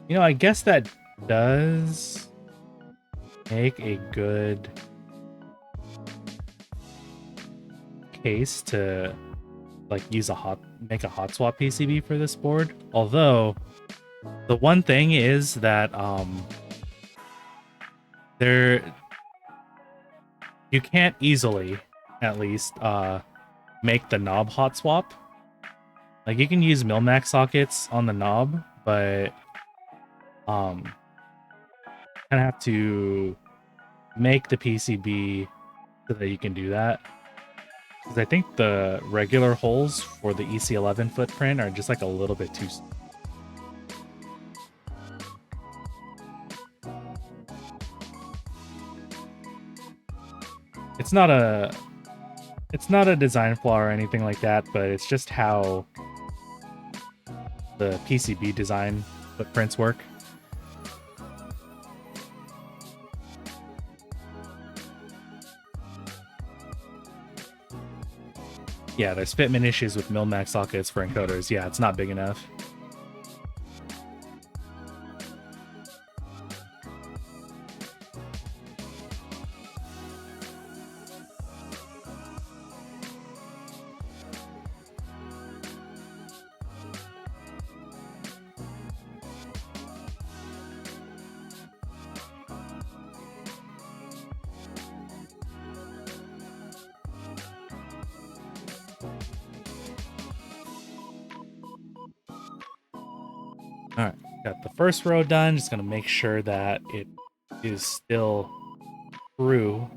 You know, I guess that does make a good case to like make a hot swap PCB for this board. Although the one thing is that you can't easily, at least, make the knob hot swap. Like you can use Mil-Max sockets on the knob, but kind of have to make the PCB so that you can do that. Because I think the regular holes for the EC11 footprint are just like a little bit too. It's not a design flaw or anything like that, but it's just how the PCB design footprints work. Yeah, there's fitment issues with Mil-Max sockets for encoders. Yeah, it's not big enough. Alright, got the first row done. Just gonna make sure that it is still true,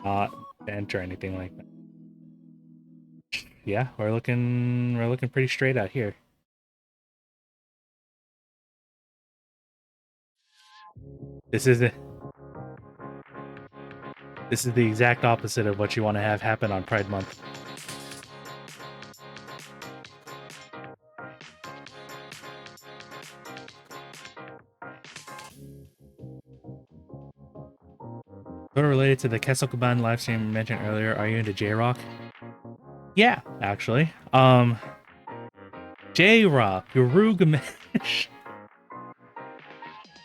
not bent or anything like that. Yeah, we're looking pretty straight out here. This is the exact opposite of what you want to have happen on Pride Month. related to the Kessokuban live stream mentioned earlier, are you into J-Rock? Yeah, actually. J-Rock, Yorugamesh.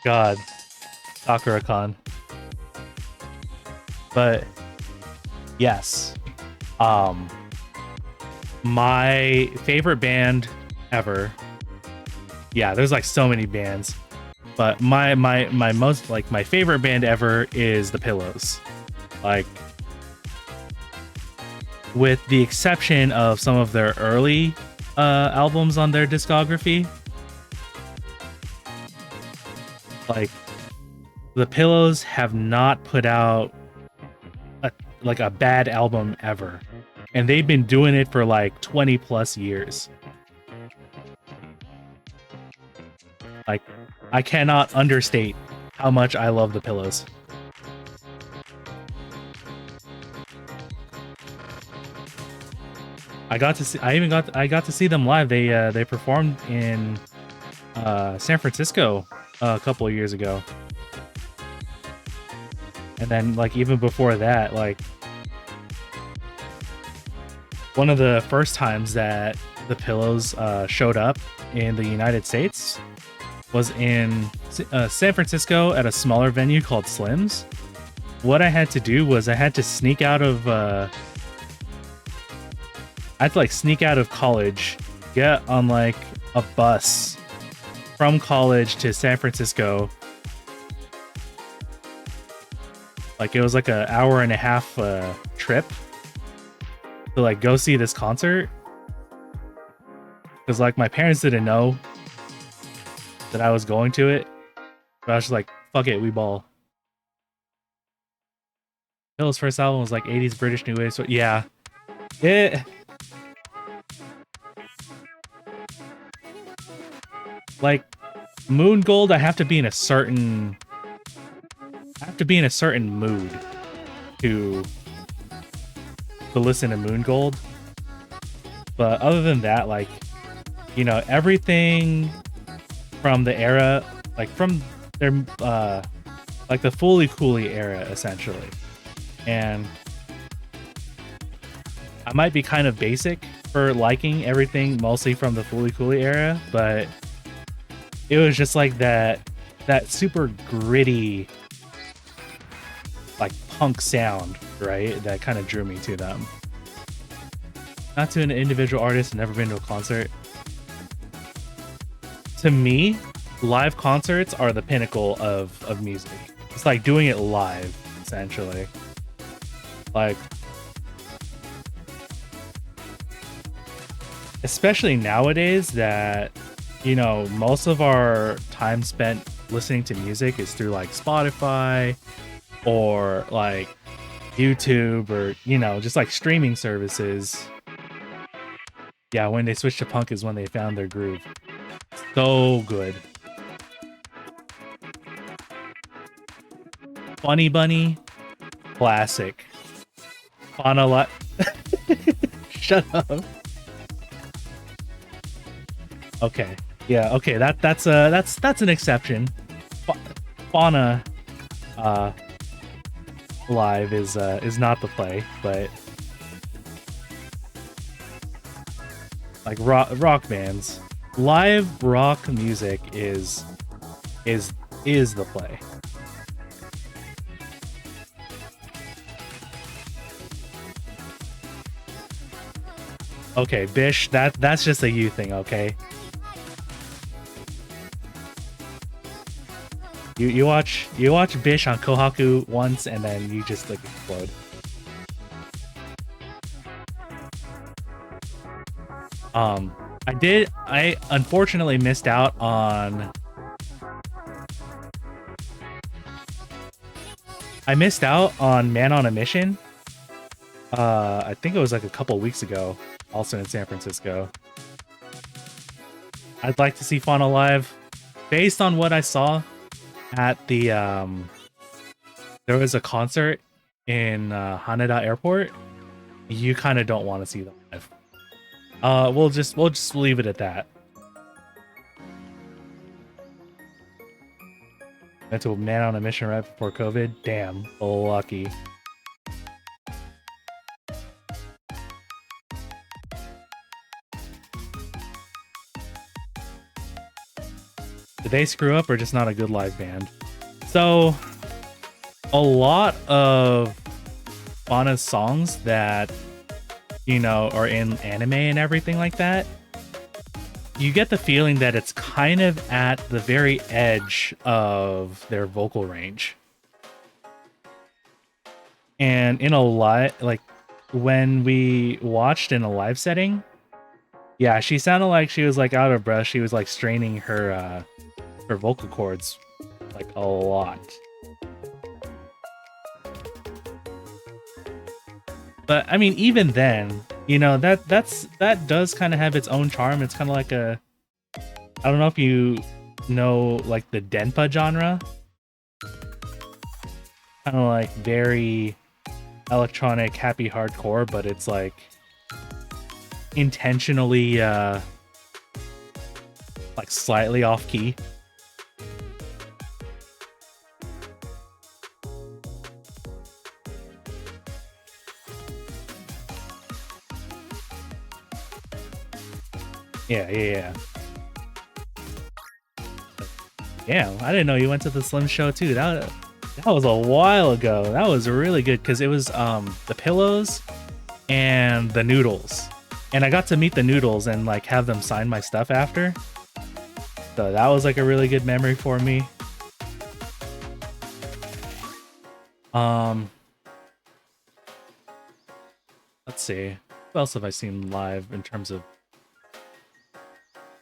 God, Sakura-kan. But yes, my favorite band ever. Yeah, there's like so many bands, but my most like my favorite band ever is The Pillows. Like, with the exception of some of their early albums on their discography, like The Pillows have not put out a bad album ever, and they've been doing it for like 20 plus years. Like, I cannot understate how much I love The Pillows. I got to see them live. They performed in San Francisco a couple of years ago. And then, like, even before that, like, one of the first times that The Pillows showed up in the United States was in San Francisco at a smaller venue called Slim's. What I had to do was I had to sneak out of sneak out of college, get on like a bus from college to San Francisco. Like, it was like an hour and a half trip to like go see this concert. Because like my parents didn't know that I was going to it. But I was just like, fuck it, we ball. Bill's first album was like 80s British New Wave. So yeah. Like, Moon Gold, I have to be in a certain mood to listen to Moon Gold. But other than that, like, you know, everything from the era, like from their like the Fooly Cooly era, essentially. And I might be kind of basic for liking everything mostly from the Fooly Cooly era, but it was just like that super gritty, like, punk sound, right? That kind of drew me to them. Not to an individual artist, never been to a concert. To me, live concerts are the pinnacle of music. It's like doing it live, essentially. Like, especially nowadays that, you know, most of our time spent listening to music is through like Spotify or like YouTube or, you know, just like streaming services. Yeah, when they switched to punk is when they found their groove. So good. Funny Bunny, classic. Fauna Shut up. Okay. Yeah, okay, that's an exception. Fauna live is not the play, but like rock bands, live rock music is the play. Okay, Bish, that's just a you thing, okay? You watch Bish on Kohaku once and then you just like explode. I unfortunately missed out on Man on a Mission. I think it was like a couple weeks ago, also in San Francisco. I'd like to see Fauna live. Based on what I saw at the there was a concert in Haneda Airport. You kind of don't want to see them live. We'll just leave it at that. Went to a Man on a Mission right before COVID. Damn, lucky. Did they screw up or just not a good live band? So a lot of Fauna's songs that, you know, are in anime and everything like that, you get the feeling that it's kind of at the very edge of their vocal range. And in a live, like when we watched in a live setting, yeah, she sounded like she was like out of breath. She was like straining her vocal cords like a lot. But I mean, even then, you know, that does kind of have its own charm. It's kind of like a, I don't know if you know like the Denpa genre, kind of like very electronic, happy hardcore, but it's like intentionally like slightly off key. Yeah. Yeah, I didn't know you went to the Slim show too. That was a while ago. That was really good because it was the Pillows and the Noodles. And I got to meet the Noodles and like have them sign my stuff after. So that was like a really good memory for me. Let's see. What else have I seen live in terms of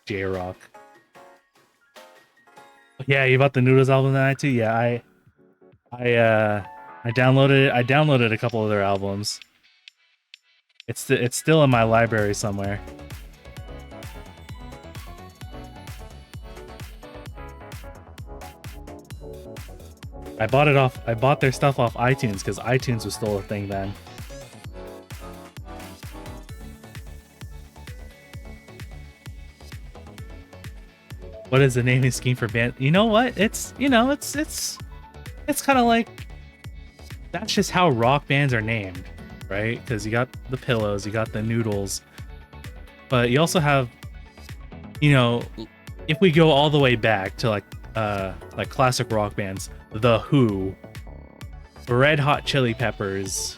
J-Rock? Yeah, you bought the Noodles album that night too? Yeah, I downloaded it. I downloaded a couple of their albums. It's still in my library somewhere. I bought their stuff off iTunes because iTunes was still a thing then. What is the naming scheme for band? You know what? It's kind of like, that's just how rock bands are named, right? Because you got the Pillows, you got the Noodles, but you also have, you know, if we go all the way back to like classic rock bands, The Who, Red Hot Chili Peppers,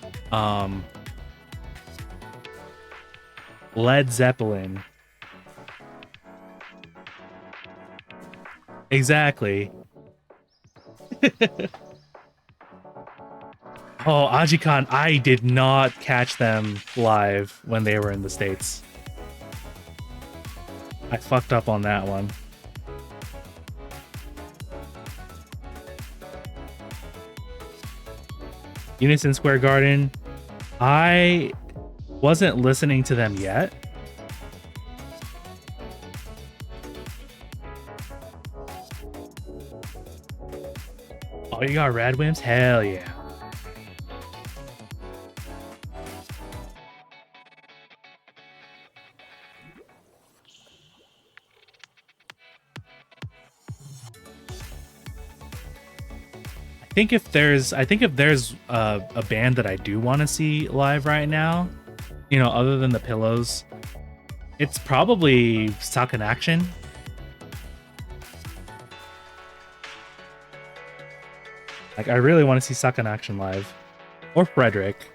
Led Zeppelin. Exactly. Oh, Ajikon, I did not catch them live when they were in the States. I fucked up on that one. Unison Square Garden, I wasn't listening to them yet. Oh, you got Radwimps? Hell yeah. I think if there's a band that I do want to see live right now, you know, other than the Pillows, it's probably Suck in Action. Like, I really want to see Suck in Action live. Or Frederick.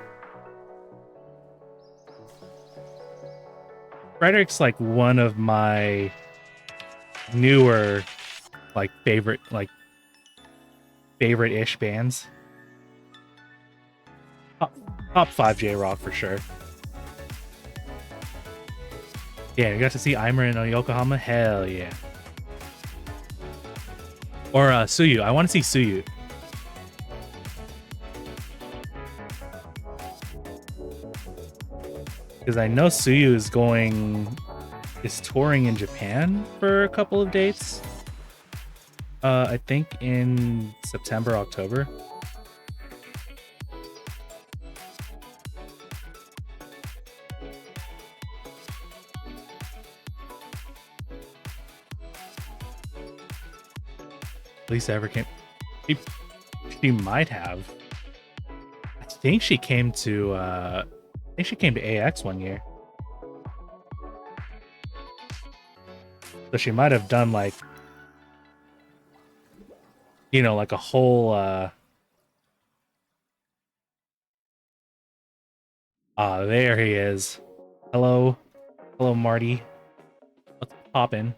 Frederick's like one of my newer like favorite-ish bands. Top 5 J-Rock for sure. Yeah, you got to see Eimer in Yokohama? Hell yeah. Or Suyu. I want to see Suyu. Because I know Suyu is touring in Japan for a couple of dates. I think in September, October. Lisa ever came. She might have. I think she came to AX one year. So she might have done like you know, like a whole there he is. Hello. Hello, Marty. What's poppin'?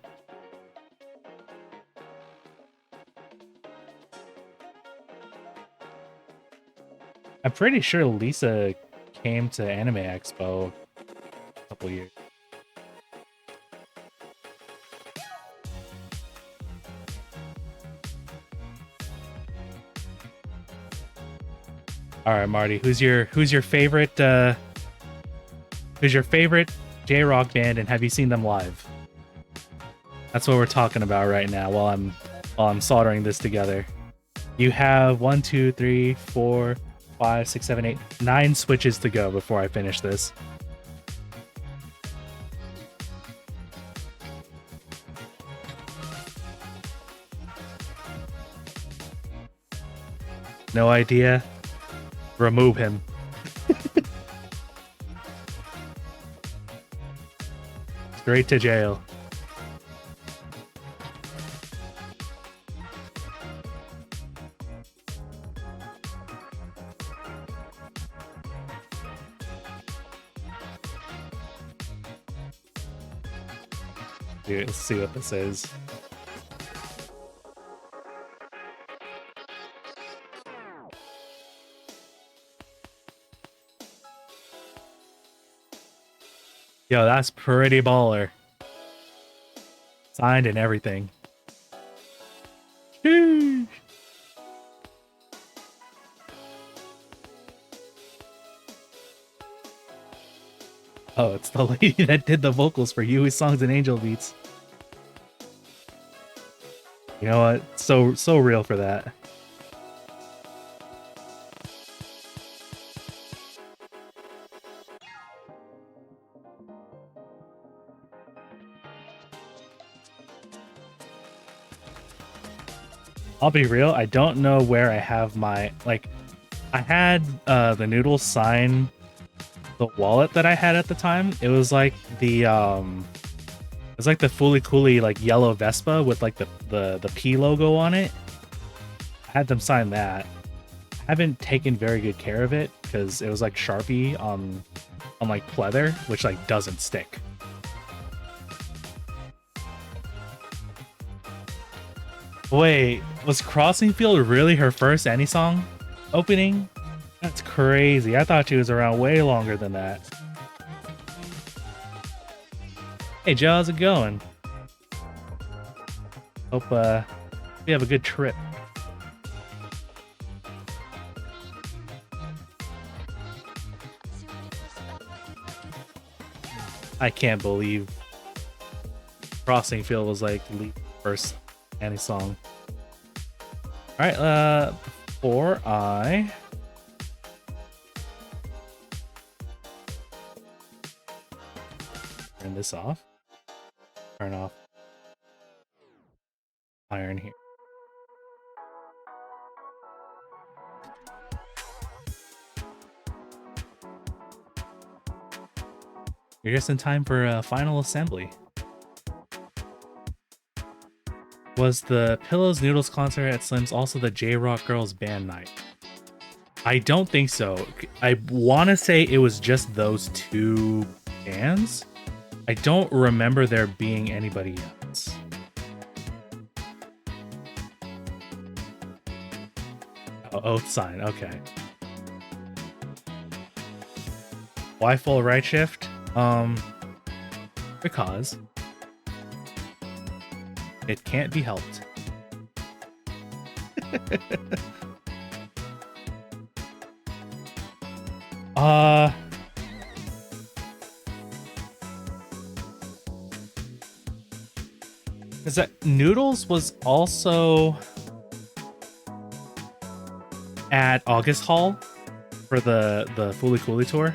I'm pretty sure Lisa came to Anime Expo a couple years. All right, Marty, who's your favorite J-Rock band, and have you seen them live? That's what we're talking about right now while I'm soldering this together. You have 1, 2, 3, 4, 5, 6, 7, 8, 9 switches to go before I finish this. No idea? Remove him. Straight to jail. Dude, let's see what this is. Yo, that's pretty baller. Signed and everything. Sheesh. Oh, it's the lady that did the vocals for Yui's songs and Angel Beats. You know what? So real for that. I'll be real, I don't know where I have my, like, I had the Noodles sign the wallet that I had at the time. It was like the Fooly Cooly like yellow Vespa with like the P logo on it. I had them sign that. I haven't taken very good care of it because it was like Sharpie on like pleather, which like doesn't stick. Wait, was Crossing Field really her first any song opening? That's crazy. I thought she was around way longer than that. Hey Joe, how's it going? Hope we have a good trip. I can't believe Crossing Field was like the first any song. All right, before I turn this off, turn off iron here. You're just in time for a final assembly. Was the Pillows Noodles concert at Slim's also the J-Rock Girls band night? I don't think so. I want to say it was just those two bands. I don't remember there being anybody else. Oh, oath sign. Okay. Why full right shift? Because it can't be helped. Is that Noodles was also at August Hall for the Fooly Cooly tour?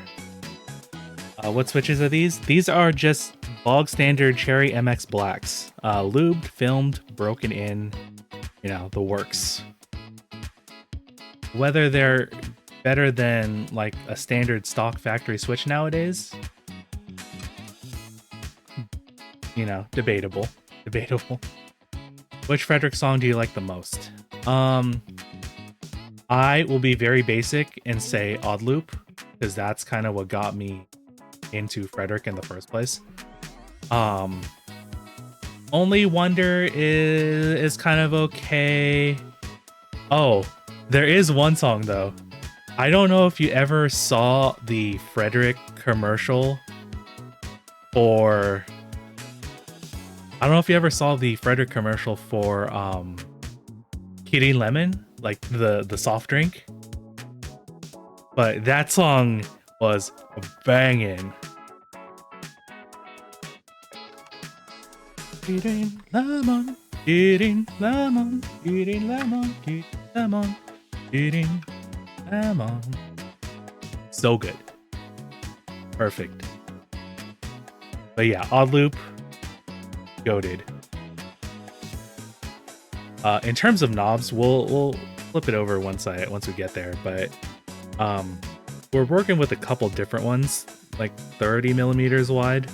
What switches are these? These are just bog standard Cherry MX Blacks. Lubed, filmed, broken in, you know, the works. Whether they're better than like a standard stock factory switch nowadays, you know, debatable. Which Frederick song do you like the most? I will be very basic and say odd loop, because that's kind of what got me into Frederick in the first place. Only Wonder is kind of okay. Oh, there is one song though. I don't know if you ever saw the Frederick commercial for... I don't know if you ever saw the Frederick commercial for Kirin Lemon, like the soft drink. But that song was banging. Kirin Lemon, Kirin Lemon, Kirin Lemon, Kirin Lemon, Kirin Lemon. So good. Perfect. But yeah, odd loop, goated. In terms of knobs, we'll flip it over once we get there, but we're working with a couple different ones, like 30 millimeters wide.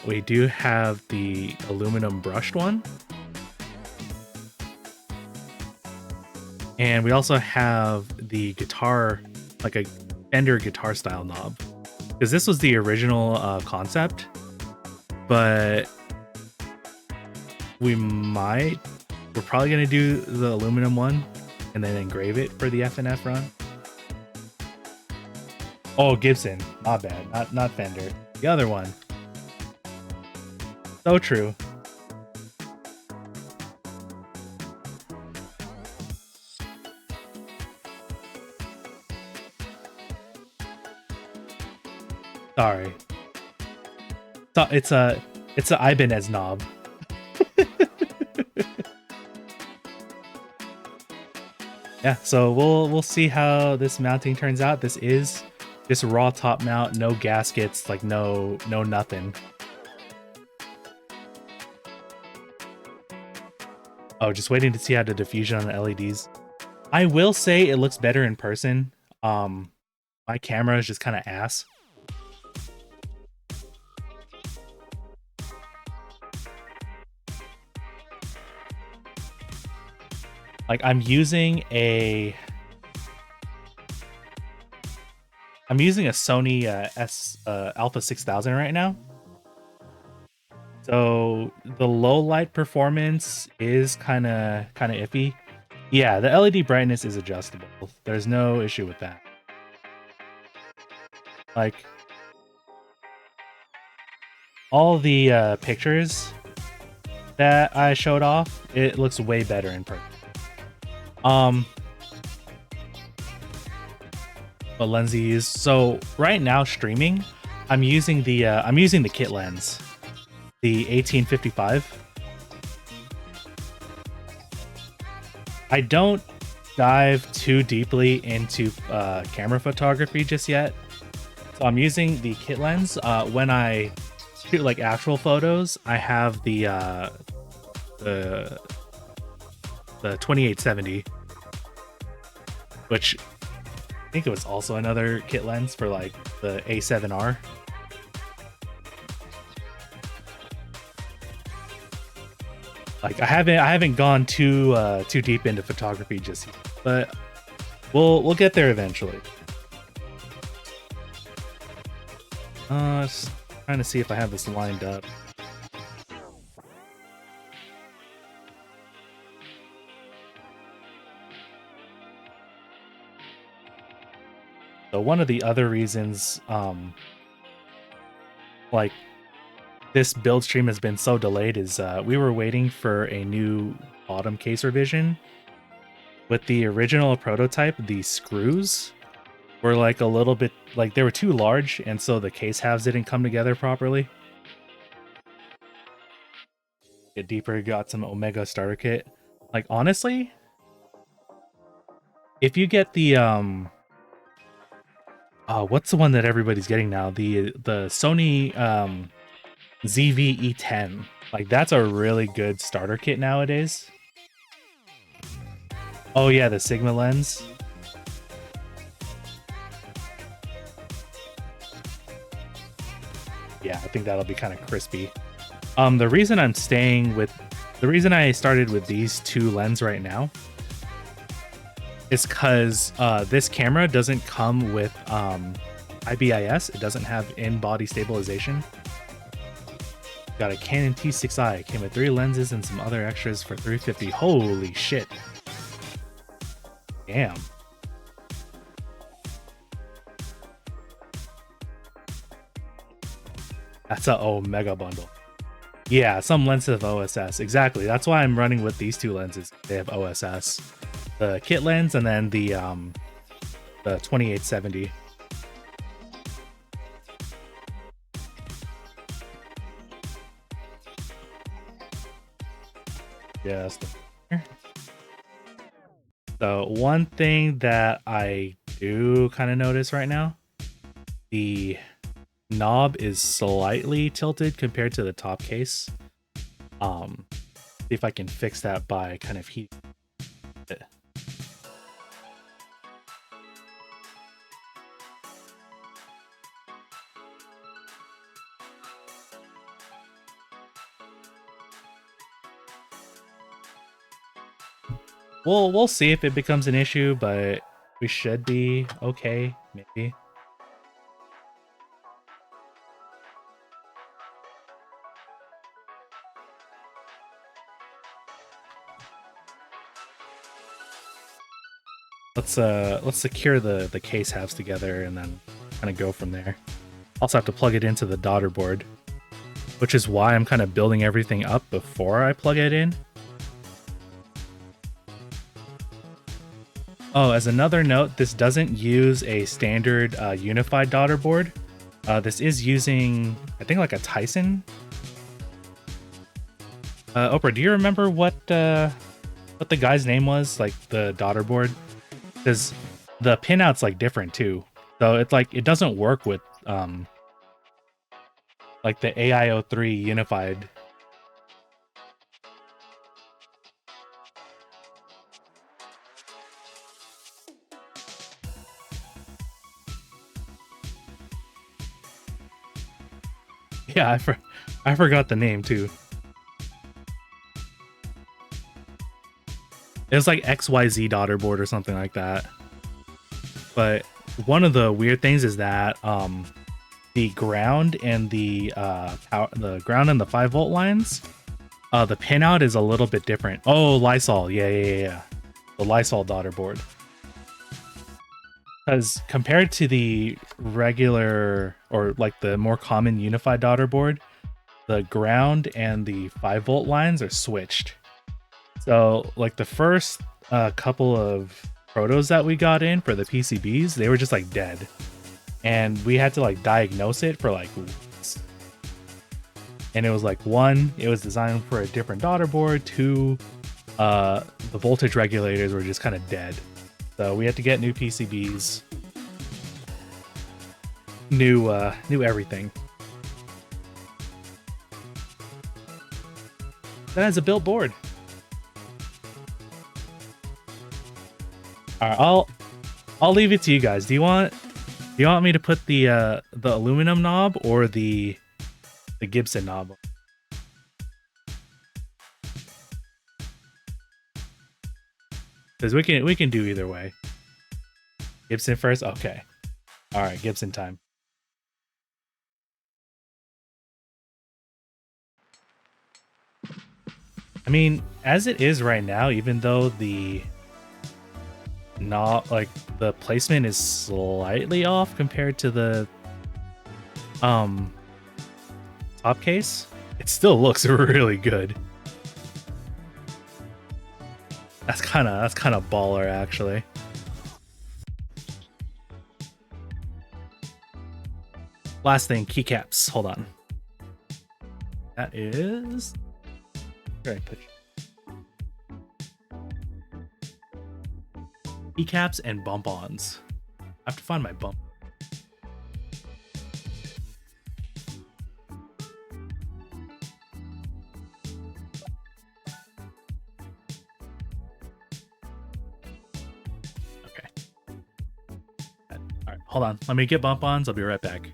We do have the aluminum brushed one, and we also have the guitar, like a Fender guitar style knob, because this was the original concept, but we're probably gonna do the aluminum one and then engrave it for the FNF run. Oh, Gibson, not bad, not Fender, the other one. So true. Sorry. So it's a Ibanez knob. Yeah, so we'll see how this mounting turns out. This is just raw top mount, no gaskets, like no nothing. Oh, just waiting to see how the diffusion on the LEDs. I will say it looks better in person. My camera is just kind of ass. Like I'm using a Sony Alpha 6000 right now. So the low light performance is kind of iffy. Yeah, the LED brightness is adjustable. There's no issue with that. Like all the pictures that I showed off, it looks way better in person. What lens you use? So right now streaming, I'm using the kit lens, the 1855. I don't dive too deeply into camera photography just yet, so I'm using the kit lens. When I shoot like actual photos, I have the 2870, which I think it was also another kit lens for like the A7R. Like I haven't gone too deep into photography just yet, but we'll get there eventually. Just trying to see if I have this lined up. So one of the other reasons, like this build stream has been so delayed is we were waiting for a new bottom case revision. With the original prototype, the screws were like a little bit, like they were too large, and so the case halves didn't come together properly. Get deeper, got some Omega starter kit. Like honestly, if you get the what's the one that everybody's getting now? The Sony ZV-E10. Like that's a really good starter kit nowadays. Oh yeah, the Sigma lens. Yeah, I think that'll be kind of crispy. The reason I'm staying with The reason I started with these two lenses right now is because this camera doesn't come with IBIS. It doesn't have in-body stabilization. Got a Canon T6i. Came with 3 lenses and some other extras for $350. Holy shit. Damn. That's a Omega bundle. Yeah, some lenses have OSS. Exactly. That's why I'm running with these 2 lenses. They have OSS. The kit lens and then the 2870. Yes. So one thing that I do kind of notice right now, the knob is slightly tilted compared to the top case. See if I can fix that by kind of heating it. We'll see if it becomes an issue, but we should be okay, maybe. Let's secure the case halves together and then kind of go from there. Also have to plug it into the daughter board, which is why I'm kind of building everything up before I plug it in. Oh, as another note, this doesn't use a standard unified daughter board. This is using, I think, like a Tyson. Oprah, do you remember what the guy's name was, like the daughter board? Because the pinout's like different too, so it's like it doesn't work with like the AIO3 unified. Yeah, I forgot the name too. It was like XYZ daughter board or something like that. But one of the weird things is that the ground and the ground and the 5-volt lines, the pinout is a little bit different. Oh, Lysol, yeah. The Lysol daughter board. Because compared to the regular or like the more common unified daughter board, the ground and the 5-volt lines are switched. So like the first couple of protos that we got in for the PCBs, they were just like dead. And we had to like diagnose it for like weeks. And it was like, 1, it was designed for a different daughter board. 2, the voltage regulators were just kind of dead. So we had to get new PCBs, new everything. That is a built board. All right, I'll leave it to you guys. Do you want me to put the aluminum knob or the Gibson knob? Because we can do either way. Gibson first? Okay. All right, Gibson time. I mean, as it is right now, even though the placement is slightly off compared to the top case, it still looks really good. That's kind of baller, actually. Last thing, keycaps. Hold on. That is. Where did I put you? Keycaps and bump-ons. I have to find my bump. Okay. All right, hold on. Let me get bump-ons. I'll be right back.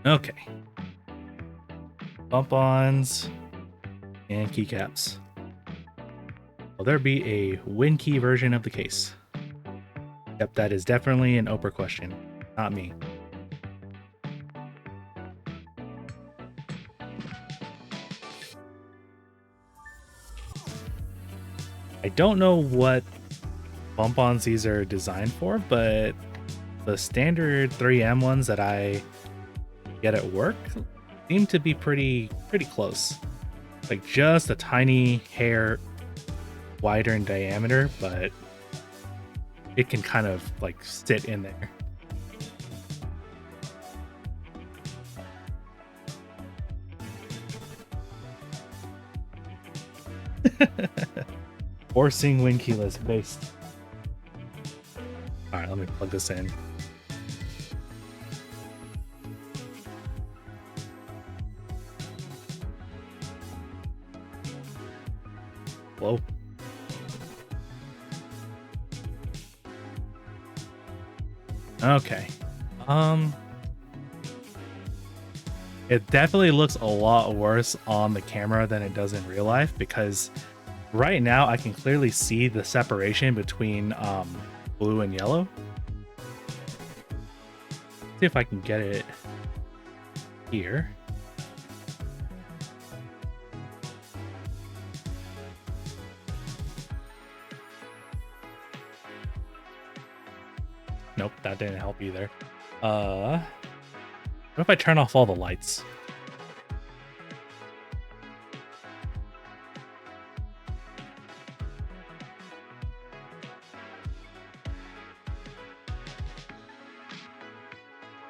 Okay. Bump-ons and keycaps. Will there be a WinKey version of the case? Yep, that is definitely an Oprah question, not me. I don't know what bump-ons these are designed for, but the standard 3M ones that I get at work seem to be pretty close. Like just a tiny hair wider in diameter, but it can kind of like sit in there. Forcing WinKeyless based. All right, let me plug this in. Whoa. Okay. It definitely looks a lot worse on the camera than it does in real life, because right now I can clearly see the separation between blue and yellow. See if I can get it here. Nope, that didn't help either. What if I turn off all the lights?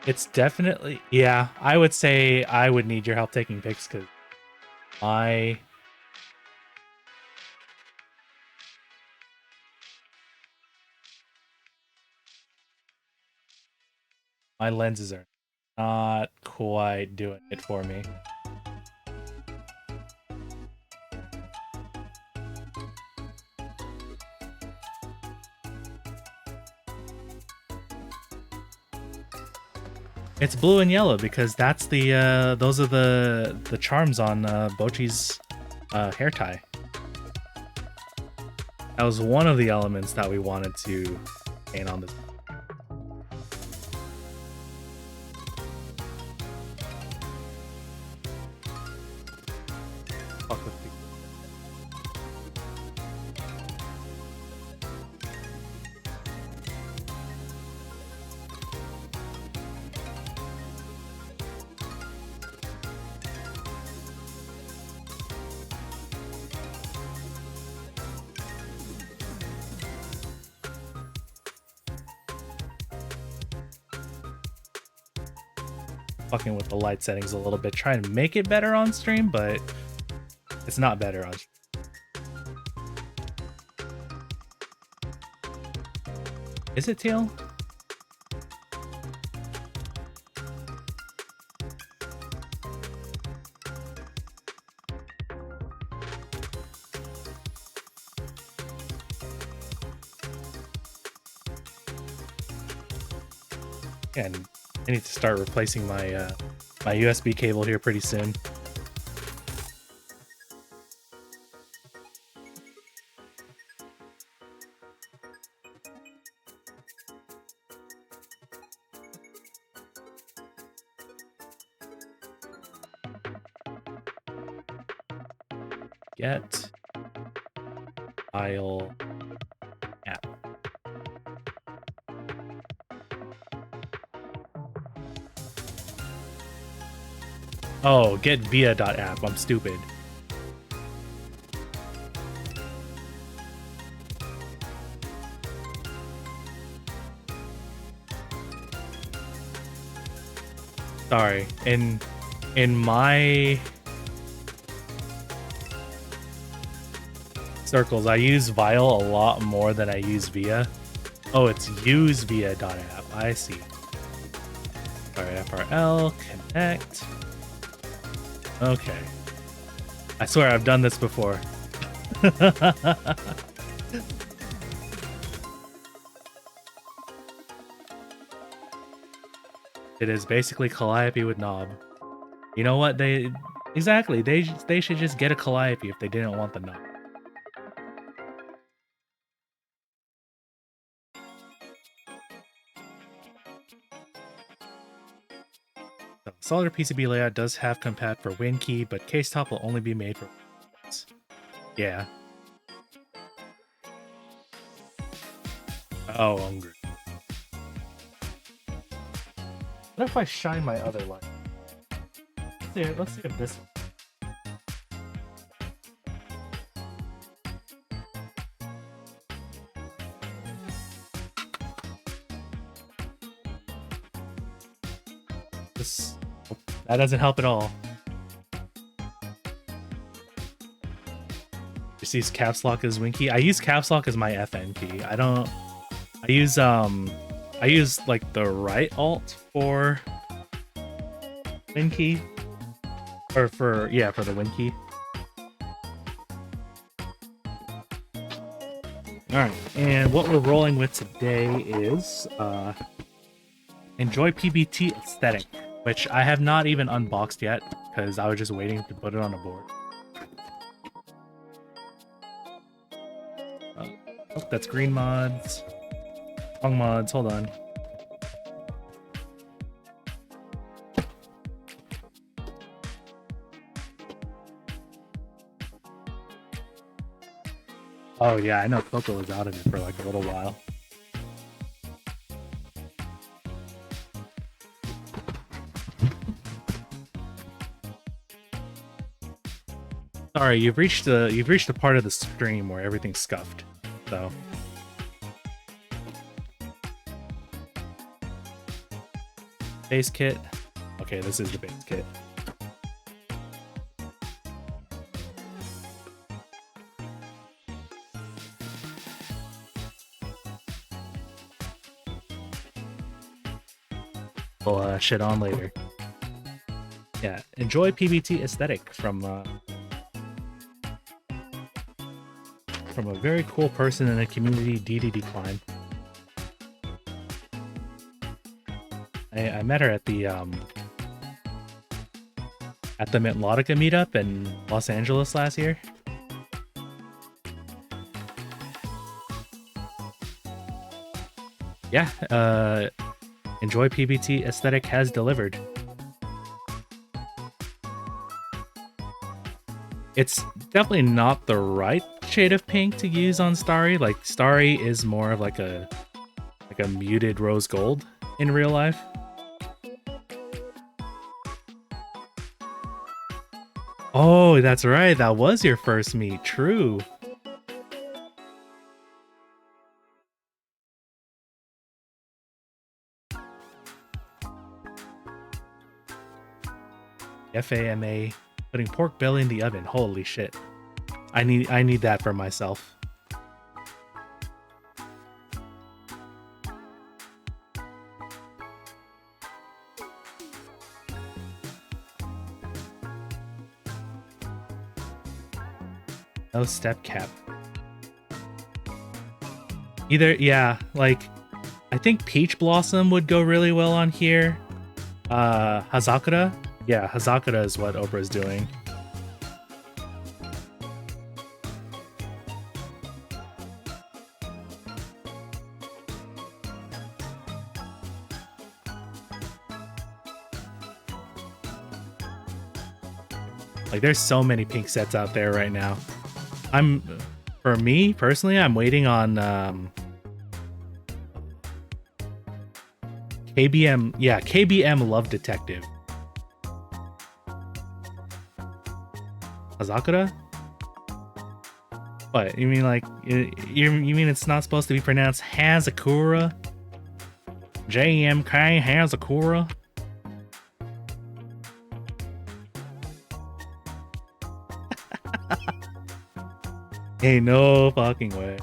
It's definitely, yeah, I would say I would need your help taking pics, because my lenses are not quite doing it for me. It's blue and yellow because that's the those are the charms on Bocchi's hair tie. That was one of the elements that we wanted to paint on this. Fuck with people. Fucking with the light settings a little bit, trying to make it better on stream, but it's not better on stream. Is it teal? And I need to start replacing my my USB cable here pretty soon. Get file app. Oh, get via.app. I'm stupid. Sorry. In my circles, I use Vial a lot more than I use Via. Oh, it's use via.app. I see. StarryFRL connect. Okay. I swear I've done this before. It is basically Calliope with knob. You know what? Exactly. They should just get a Calliope if they didn't want the knob. So, solder PCB layout does have compat for WinKey, but case top will only be made for Windows. Yeah. Oh, hungry. What if I shine my other light? Let's see if this. That doesn't help at all. Just use caps lock as WinKey. I use caps lock as my FN key. I use like the right alt for WinKey. Or for the WinKey. Alright, and what we're rolling with today is Enjoy PBT Aesthetic, which I have not even unboxed yet, because I was just waiting to put it on a board. Oh, that's green mods. Wrong mods, hold on. Oh yeah, I know Coco was out of it for like a little while. Sorry, you've reached a part of the stream where everything's scuffed. So base kit. Okay, this is the base kit. We'll shit on later. Yeah, enjoy PBT aesthetic from a very cool person in the community, DD Klein. I met her at the Melodica meetup in Los Angeles last year. Yeah, Enjoy PBT aesthetic has delivered. It's definitely not the right shade of pink to use on Starry. Like Starry is more of like a muted rose gold in real life. Oh, that's right. That was your first meet. True. FAMA, putting pork belly in the oven. Holy shit. I need that for myself. No step cap. Either, yeah, like, I think Peach Blossom would go really well on here. Hazakura? Yeah, Hazakura is what Oprah is doing. Like, there's so many pink sets out there right now. For me, personally, I'm waiting on, KBM, yeah, KBM Love Detective. Hazakura? What, you mean like, you mean it's not supposed to be pronounced Hazakura? JMK Hazakura? Ain't no fucking way.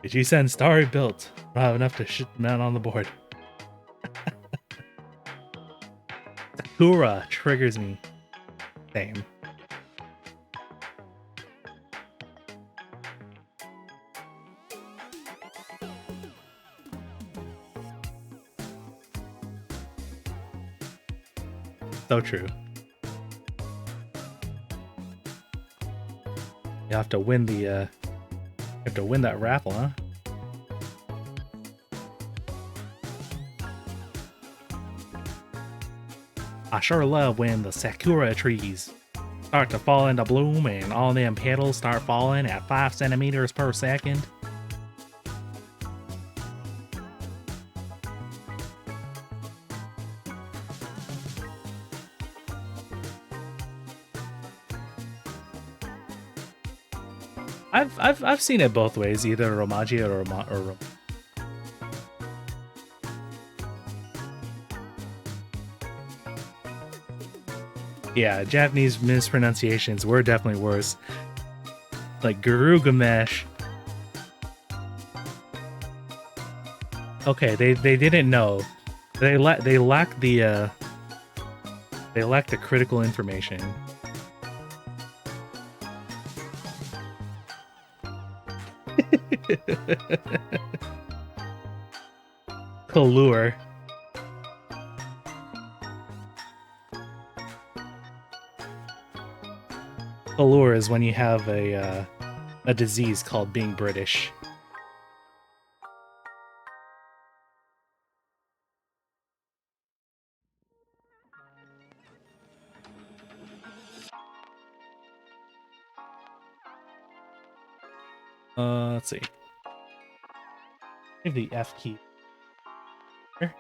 Did you send Starry built? I don't have enough to shit them out on the board. Sakura triggers me. Same. So true. You have to win the you have to win that raffle, huh? I sure love when the sakura trees start to fall into bloom and all them petals start falling at 5 centimeters per second. I've seen it both ways, either Romaji or yeah, Japanese mispronunciations were definitely worse. Like Gurugamesh. Okay, they didn't know. They lacked the critical information. Colure. Colure is when you have a disease called being British. Let's see. Maybe the F key. Here.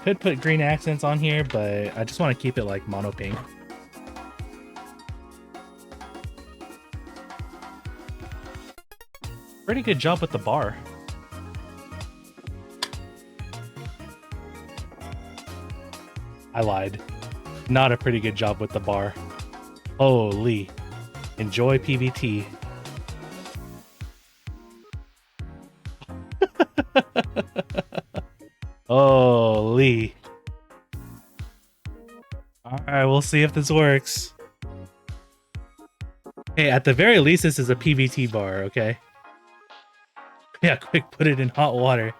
Could put green accents on here, but I just want to keep it like mono pink. Pretty good job with the bar. I lied. Not a pretty good job with the bar. Holy. Enjoy PBT. Holy. Alright, we'll see if this works. Hey, at the very least, this is a PBT bar, okay? Yeah, quick, put it in hot water.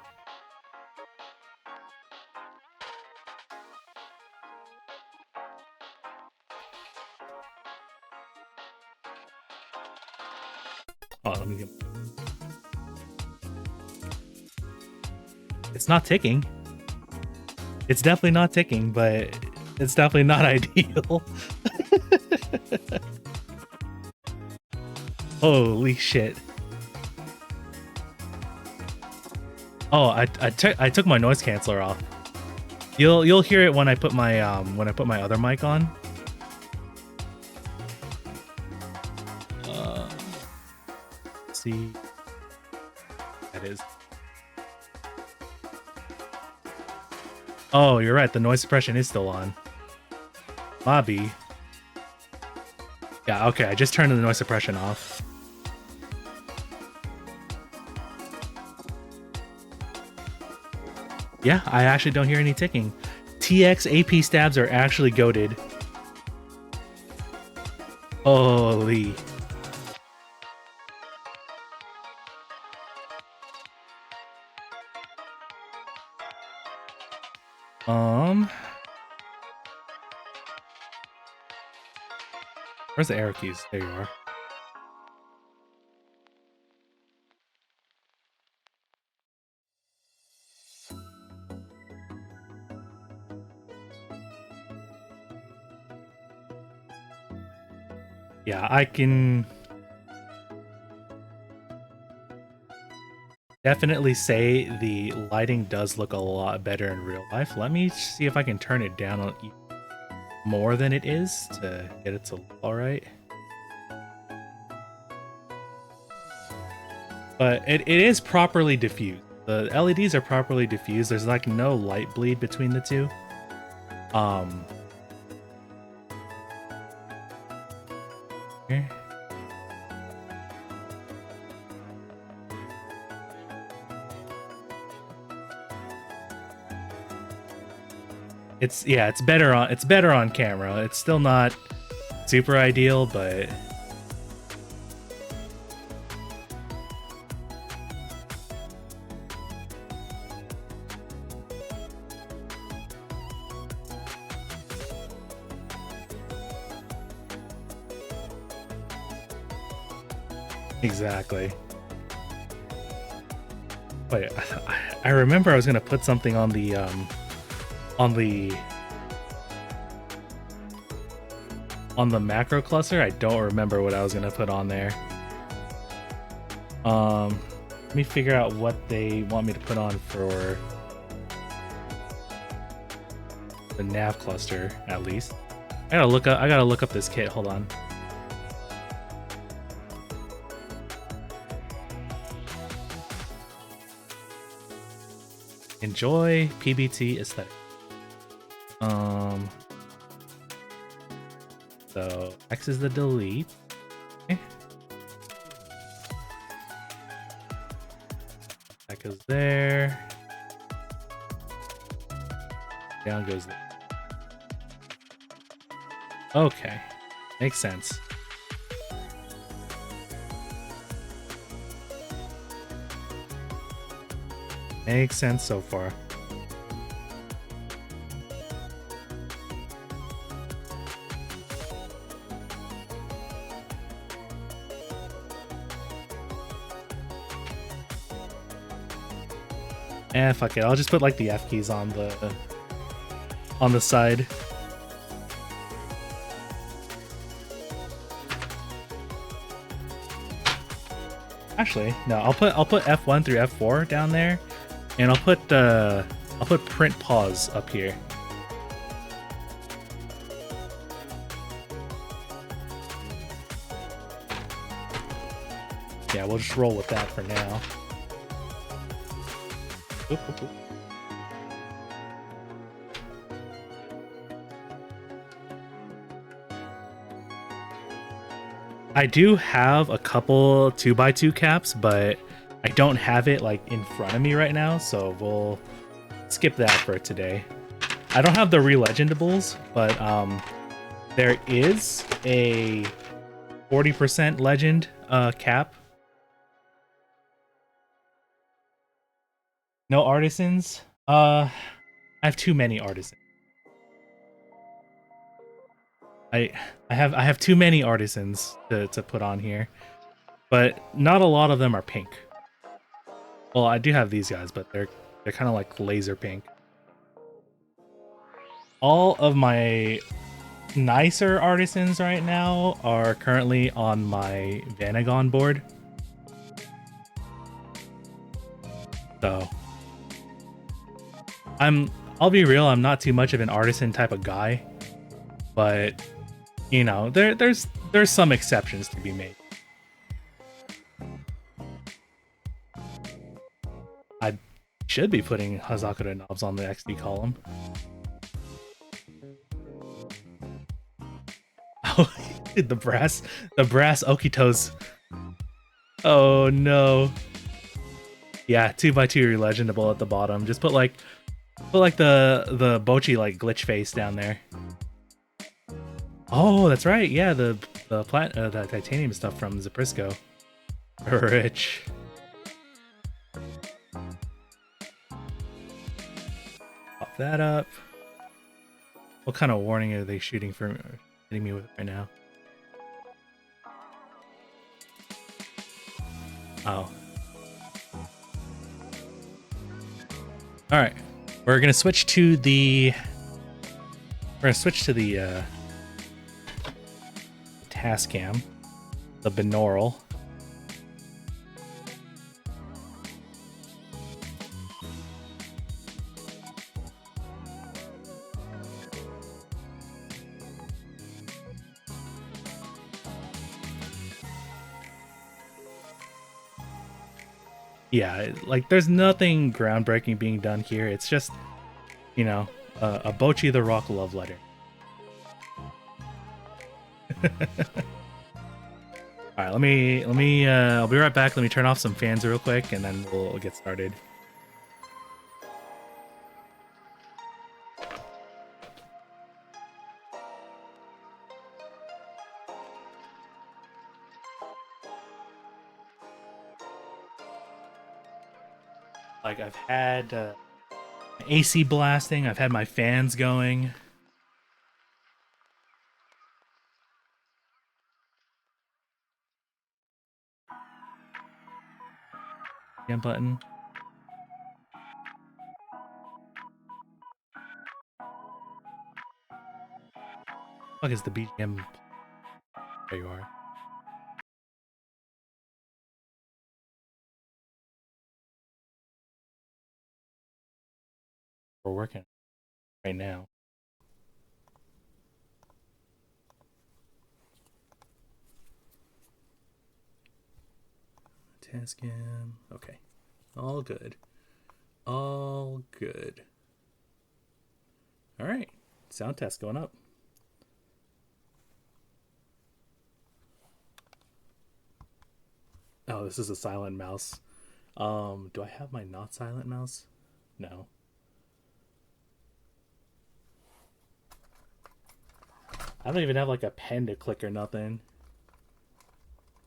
Oh, let me get... It's not ticking. It's definitely not ticking, but it's definitely not ideal. Holy shit. Oh, I took my noise canceller off. You'll hear it when I put my other mic on. Let's see. That is. Oh, you're right. The noise suppression is still on. Lobby. Yeah, okay. I just turned the noise suppression off. Yeah, I actually don't hear any ticking. TX AP stabs are actually goated. Holy. Where's the arrow keys? There you are. Yeah, I can definitely say the lighting does look a lot better in real life. Let me see if I can turn it down more than it is to get it to look alright. But it is properly diffused. The LEDs are properly diffused. There's like no light bleed between the two. Here. It's better on camera. It's still not super ideal, but Exactly. Wait, I remember I was gonna put something on the macro cluster. I don't remember what I was gonna put on there. Let me figure out what they want me to put on for the nav cluster, at least. I gotta look up this kit. Hold on. Enjoy PBT aesthetic. So X is the delete. Okay. That goes there. Down goes there. Okay, makes sense. Makes sense so far. Fuck it. I'll just put like the F keys on the side. Actually, no. I'll put F1 through F4 down there, and I'll put print pause up here. Yeah, we'll just roll with that for now. Oop, oop, oop. I do have a couple 2x2 caps, but I don't have it like in front of me right now, so we'll skip that for today. I don't have the re-legendables, but there is a 40% legend cap. No artisans? I have too many artisans. I have too many artisans to put on here, but not a lot of them are pink. Well, I do have these guys, but they're kind of like laser pink. All of my nicer artisans right now are currently on my Vanagon board. So I'll be real, I'm not too much of an artisan type of guy, but you know, there's some exceptions to be made. I should be putting Hazakura knobs on the XD column. Oh, the brass Okitos. Oh no. Yeah, 2x2 legendable at the bottom. Just put like the bocchi like glitch face down there. Oh, that's right. Yeah, the titanium stuff from Zaprisco. Rich. Pop that up. What kind of warning are they hitting me with right now? Oh. All right. We're gonna switch to the Tascam, the binaural. Yeah, like there's nothing groundbreaking being done here. It's just, you know, a Bocchi the Rock love letter. All right, let me I'll be right back. Let me turn off some fans real quick, and then we'll get started. Like I've had AC blasting, I've had my fans going. BGM button. What is the BGM? There you are. We're working right now. Tascam. Okay. All good. All good. All right. Sound test going up. Oh, this is a silent mouse. Do I have my not silent mouse? No. I don't even have like a pen to click or nothing.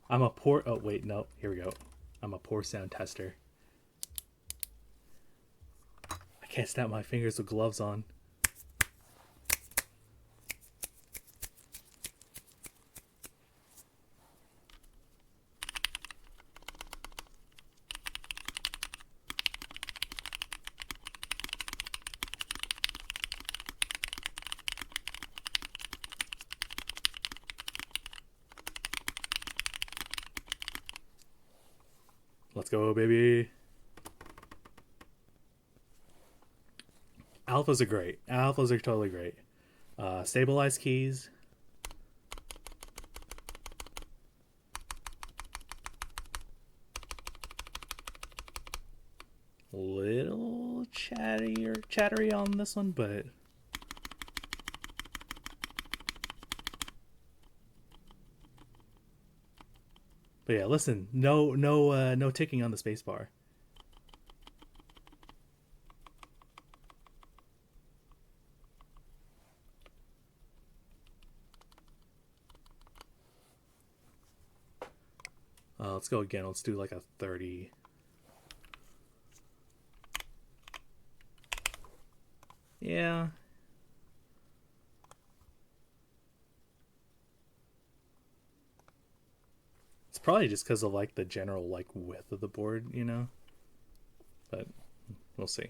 I'm a poor... Oh, wait, no. Here we go. I'm a poor sound tester. I can't snap my fingers with gloves on. Let's go, baby. Alphas are great. Alphas are totally great. Stabilized keys. Little chattery on this one, but yeah, listen, no ticking on the space bar. Let's go again. Let's do like a 30. Yeah. It's probably just because of like the general like width of the board, you know? But we'll see.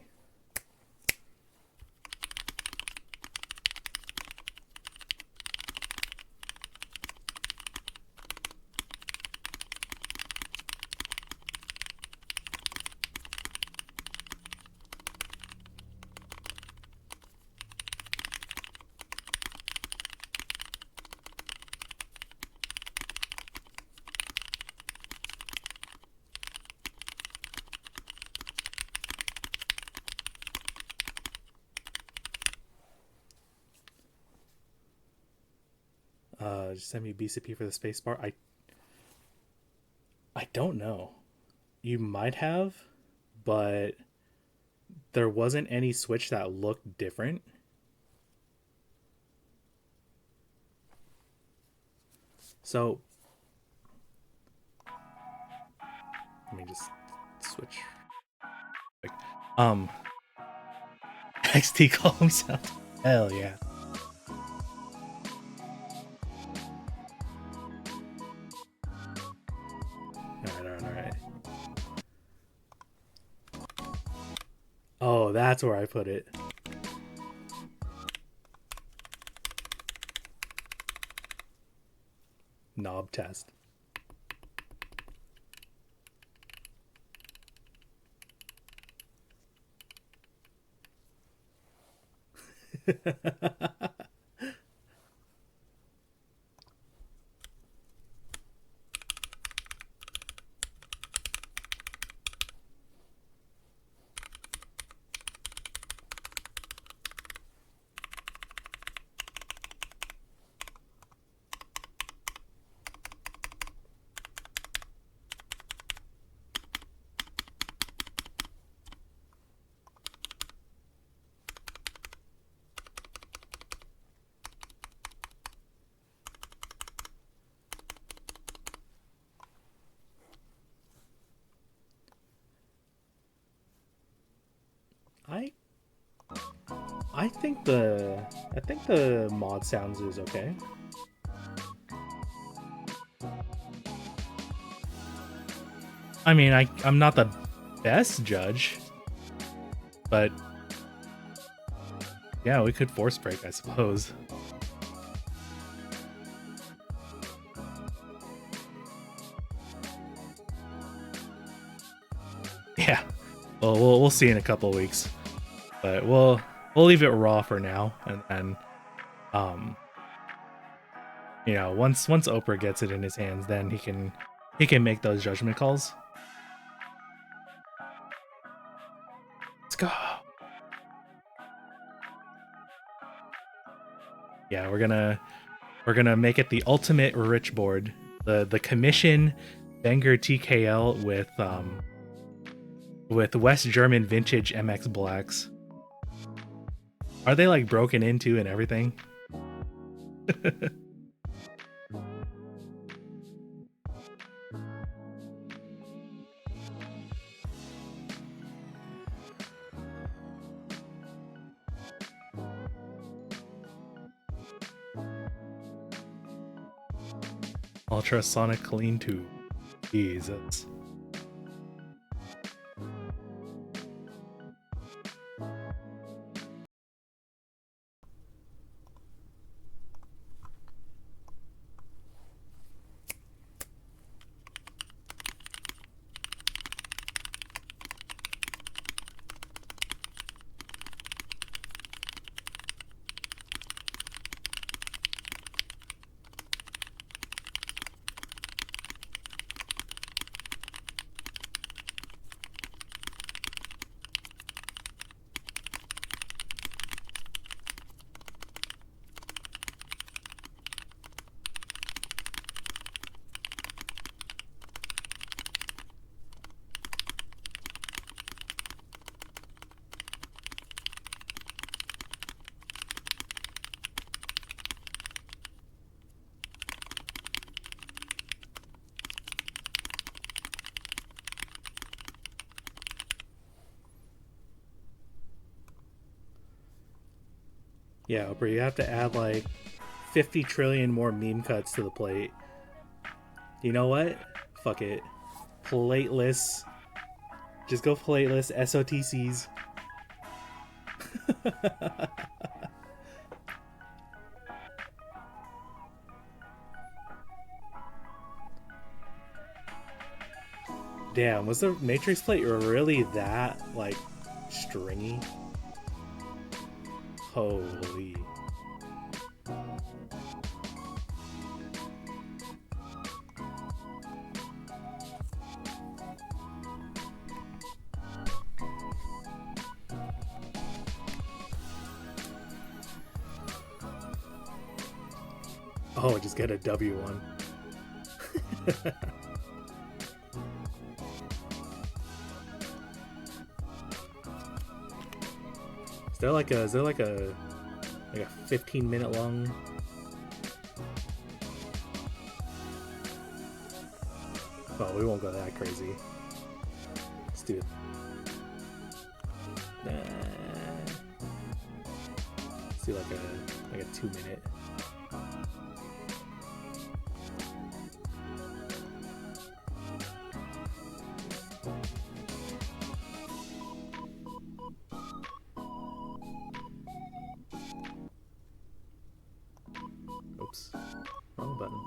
Just send me BCP for the spacebar. I don't know. You might have, but there wasn't any switch that looked different. So let me just switch. XT column sound. Hell yeah. Alright. Oh, that's where I put it. Knob test. I think the mod sounds is okay. I mean, I'm not the best judge, but yeah, we could force break, I suppose. Yeah, well, we'll see in a couple of weeks, but we'll leave it raw for now, and then you know, once Oprah gets it in his hands, then he can make those judgment calls. Let's go. Yeah, we're gonna make it the ultimate rich board, the commission Wenger TKL with West German vintage MX blacks. Are they like broken into and everything? Ultrasonic clean tube. Jesus. Yeah, Oprah, you have to add like 50 trillion more meme cuts to the plate. You know what? Fuck it. Plateless. Just go plateless SOTCs. Damn, was the Matrix plate really that, like, stringy? Holy. Oh, just get a W1. Is there like a 15-minute long? Oh, we won't go that crazy. Let's do it. Let's do like a 2-minute. Oops, wrong button.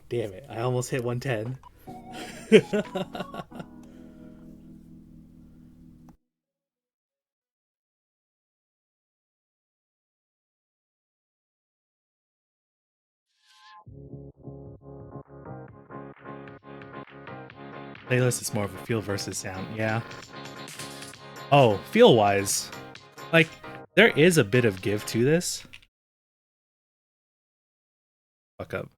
Damn it, I almost hit 110. Playlist is more of a feel versus sound, yeah. Oh, feel-wise, like, there is a bit of give to this. Fuck up.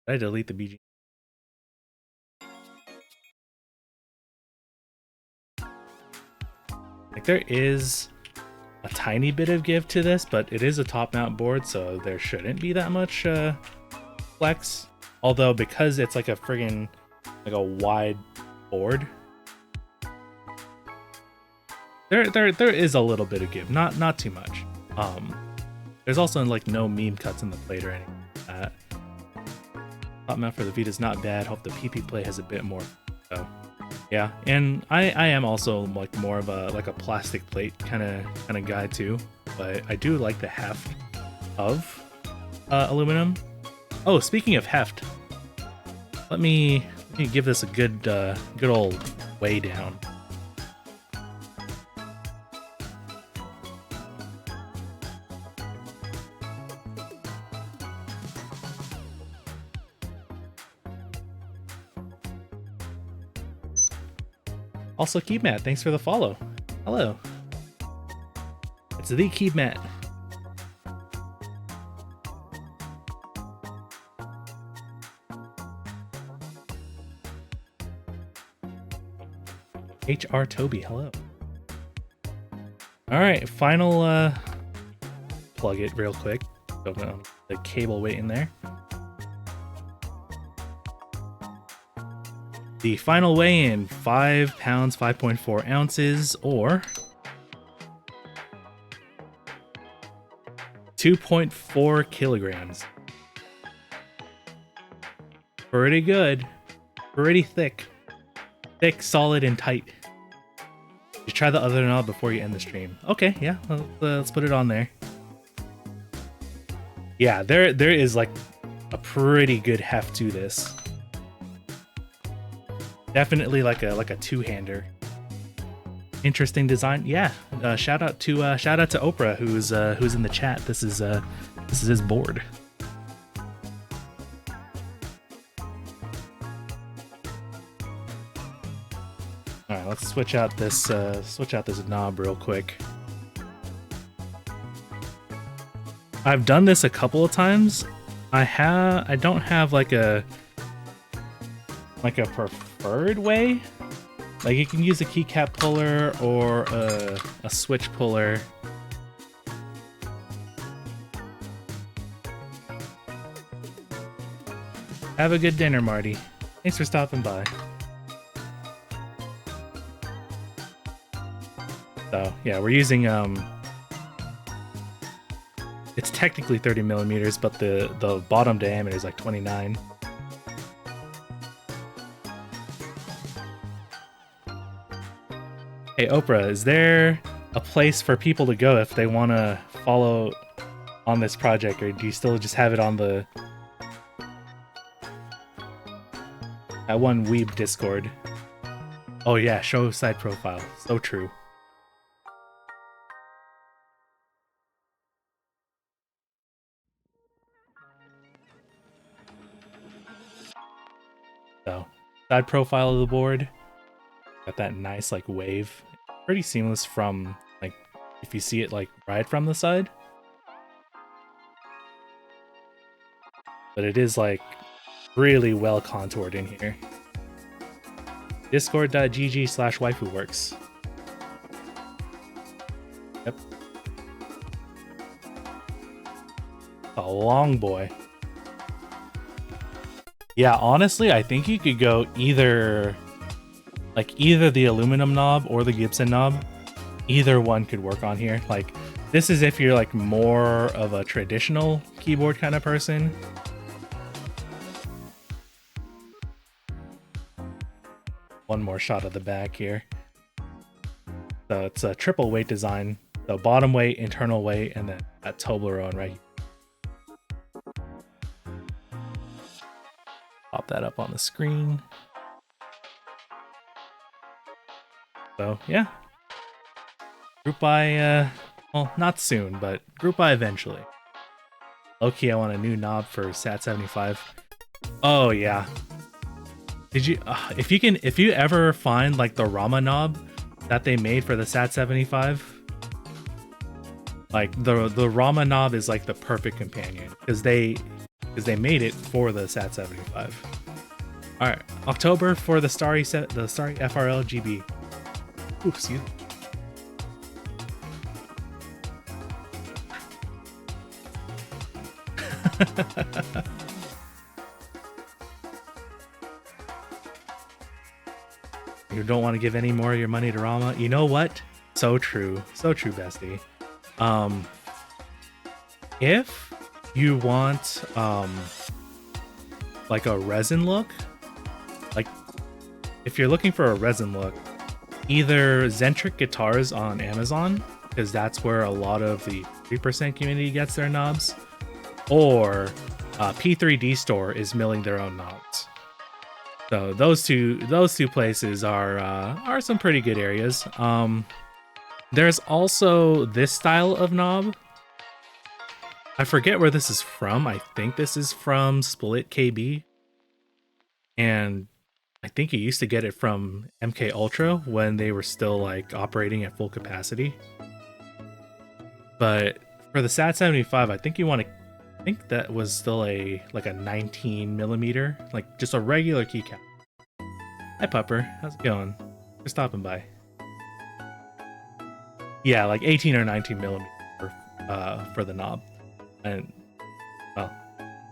Did I delete the BG? Like, there is a tiny bit of give to this, but it is a top mount board, so there shouldn't be that much flex. Although, because it's like a friggin' like a wide board, there is a little bit of give, not too much. There's also like no meme cuts in the plate or anything like that. Top mount for the Vita is not bad. Hope the PP play has a bit more. So yeah, and I am also like more of a plastic plate kind of guy too, but I do like the heft of aluminum. Oh, speaking of heft, let me give this a good old weigh down. Also, KeepMat, thanks for the follow. Hello. It's the KeepMat. HR Toby, hello. Alright, final plug it real quick. The cable weight in there. The final weigh-in, 5 pounds, 5.4 ounces, or 2.4 kilograms. Pretty good. Pretty thick. Thick, solid, and tight. Just try the other knob before you end the stream. Okay, yeah, let's put it on there. Yeah, there is like a pretty good heft to this. Definitely like a two-hander. Interesting design. Yeah. Shout out to Oprah who's in the chat. This is his board. All right, let's switch out this knob real quick. I've done this a couple of times. I don't have like a preferred way. Like, you can use a keycap puller or a switch puller. Have a good dinner, Marty. Thanks for stopping by. So yeah, we're using it's technically 30 millimeters, but the bottom diameter is like 29. Hey Oprah, is there a place for people to go if they want to follow on this project, or do you still just have it on that one Weeb Discord? Oh yeah, show side profile. So true. So, side profile of the board. Got that nice like wave. Pretty seamless from like if you see it like right from the side. But it is like really well contoured in here. Discord.gg/waifuworks. Yep. A long boy. Yeah, honestly, I think you could go either the aluminum knob or the Gibson knob. Either one could work on here. Like, this is if you're like more of a traditional keyboard kind of person. One more shot of the back here. So it's a triple weight design. So bottom weight, internal weight, and then that Toblerone right here. Pop that up on the screen. So yeah, group by, well, not soon, but group by eventually. Okay, I want a new knob for SAT75. Oh yeah. Did you, if you ever find like the Rama knob that they made for the SAT75, like the Rama knob is like the perfect companion because they made it for the SAT75. All right, October for the StarryFRL GB. Ooh, excuse me. You don't want to give any more of your money to Rama. You know what? So true, bestie. If you want like a resin look, like if you're looking for a resin look, either Zentric Guitars on Amazon, because that's where a lot of the 3% community gets their knobs, or P3D Store is milling their own knobs. So those two places are some pretty good areas. There's also this style of knob. I forget where this is from. I think this is from Split KB, and I think you used to get it from MK Ultra when they were still like operating at full capacity. But for the SAT75, I think you want to. I think that was still like a 19mm, like just a regular keycap. Hi Pupper, how's it going? You're stopping by. Yeah, like 18 or 19mm for the knob. And well,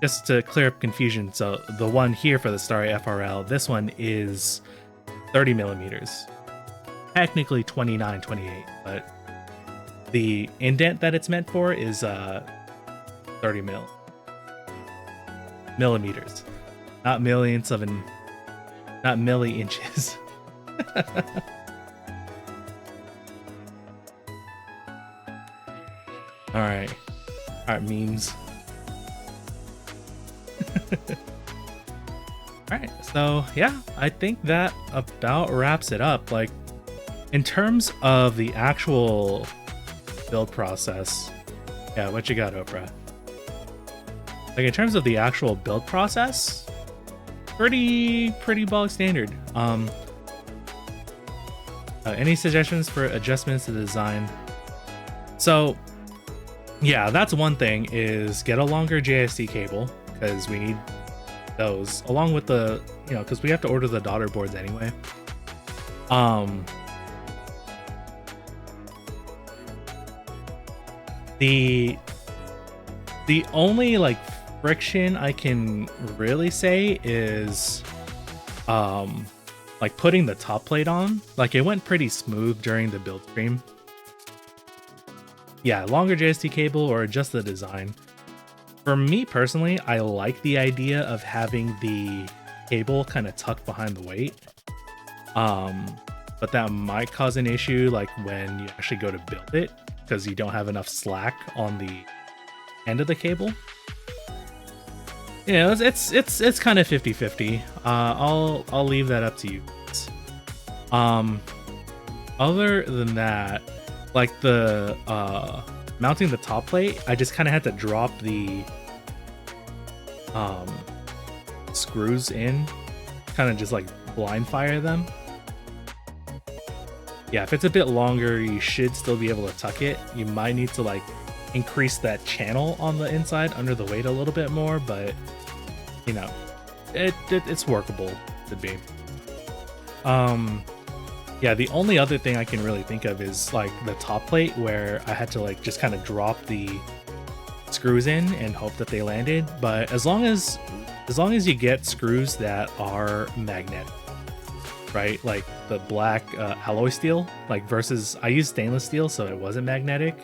just to clear up confusion, so the one here for the StarryFRL, this one is 30mm. Technically 29, 28, but the indent that it's meant for is 30 millimeters, not millions of not milli inches. All right, memes. All right, so yeah, I think that about wraps it up. Like, in terms of the actual build process, yeah, what you got, Oprah? Like, in terms of the actual build process, pretty bog standard. Any suggestions for adjustments to the design? So yeah, that's one thing, is get a longer JST cable, because we need those along with the, you know, because we have to order the daughter boards anyway. The only like friction I can really say is like putting the top plate on. Like, it went pretty smooth during the build stream. Yeah, longer JST cable or adjust the design. For me personally, I like the idea of having the cable kind of tucked behind the weight. But that might cause an issue like when you actually go to build it, because you don't have enough slack on the end of the cable. Yeah, it's kind of 50-50. I'll leave that up to you. Other than that, like the mounting the top plate, I just kind of had to drop the screws in, kind of just like blind fire them. Yeah, if it's a bit longer, you should still be able to tuck it. You might need to like increase that channel on the inside under the weight a little bit more, but you know, it's workable to be. Yeah, the only other thing I can really think of is like the top plate, where I had to like just kind of drop the screws in and hope that they landed. But as long as you get screws that are magnetic, right? Like the black alloy steel, like versus I used stainless steel, so it wasn't magnetic.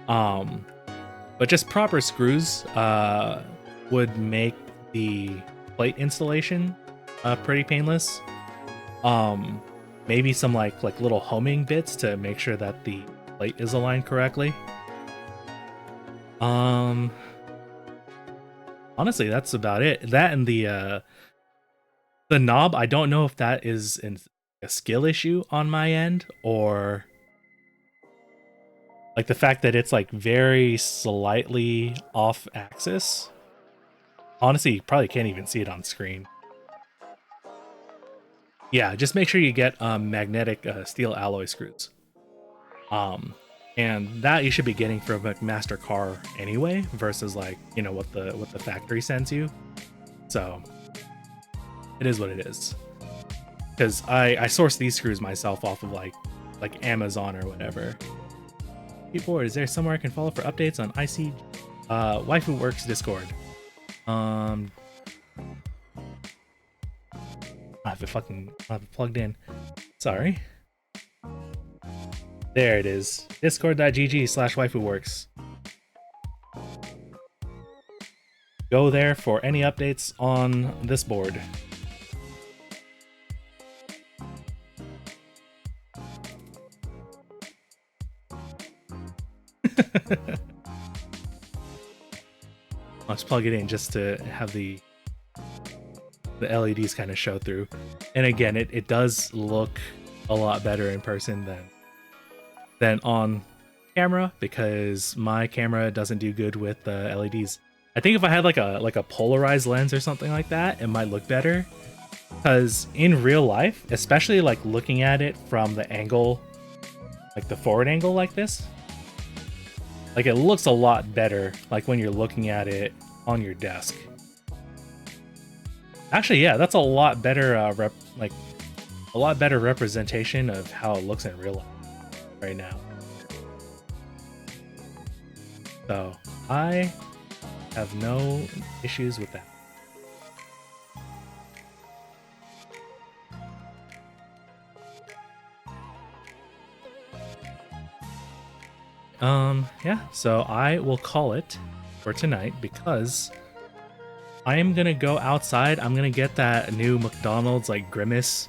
But just proper screws would make the plate installation pretty painless. Maybe some like little homing bits to make sure that the plate is aligned correctly. Honestly, that's about it. That and the knob, I don't know if that is a skill issue on my end, or like the fact that it's like very slightly off axis. Honestly, you probably can't even see it on screen. Yeah, just make sure you get magnetic steel alloy screws. And that you should be getting from a master car anyway, versus like, you know, what the factory sends you. So it is what it is. Because I source these screws myself off of like Amazon or whatever. Keyboard, is there somewhere I can follow for updates on IC Waifu Works Discord? I have it plugged in. Sorry. There it is. Discord.gg/waifuworks. Go there for any updates on this board. Let's plug it in just to have the LEDs kind of show through. And again, it does look a lot better in person than on camera, because my camera doesn't do good with LEDs. I think if I had like a polarized lens or something like that, it might look better. Because in real life, especially like looking at it from the angle, like the forward angle like this, like it looks a lot better like when you're looking at it on your desk. Actually, yeah, that's a lot better a lot better representation of how it looks in real life right now. So I have no issues with that. Yeah, so I will call it for tonight because I am gonna go outside. I'm gonna get that new McDonald's like Grimace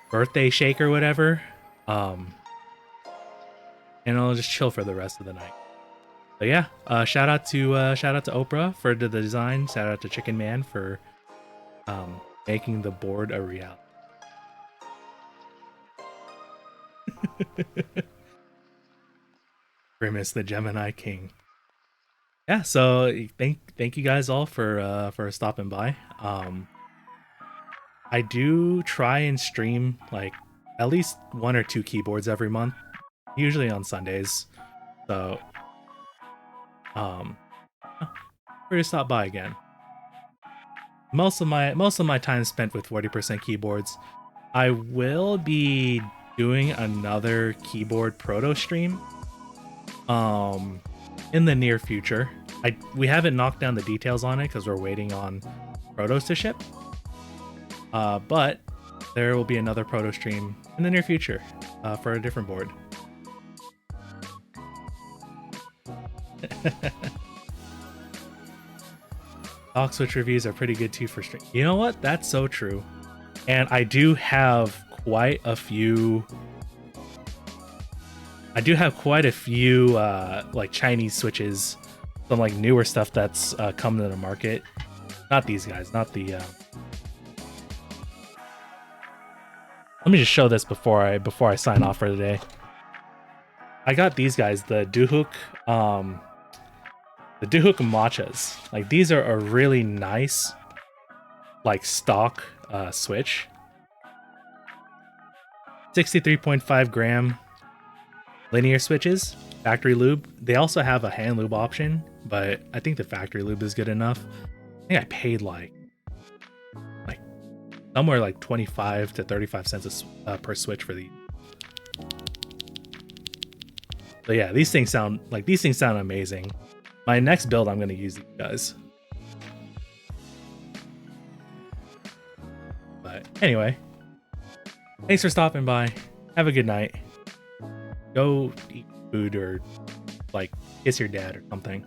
birthday shake or whatever. And I'll just chill for the rest of the night. But yeah, shout out to Oprah for the design. Shout out to Chicken Man for making the board a reality. Grimace, the Gemini King. Yeah, so thank you guys all for stopping by. I do try and stream like at least 1 or 2 keyboards every month, usually on Sundays. So free to stop by again. Most of my time spent with 40% keyboards. I will be doing another keyboard proto stream in the near future. We haven't knocked down the details on it because we're waiting on protos to ship. But there will be another proto stream in the near future for a different board. Dock switch reviews are pretty good too for stream. You know what? That's so true. And I do have quite a few like Chinese switches, some like newer stuff that's coming to the market. Not these guys, not the let me just show this before I sign off for today. I got these guys, the Duhok matchas. Like these are a really nice like stock switch. 63.5 gram linear switches, factory lube. They also have a hand lube option, but I think the factory lube is good enough. I think I paid like somewhere like 25 to 35 cents per switch for these. So yeah, these things sound amazing. My next build, I'm gonna use these guys. But anyway, thanks for stopping by. Have a good night. Go eat food or like kiss your dad or something.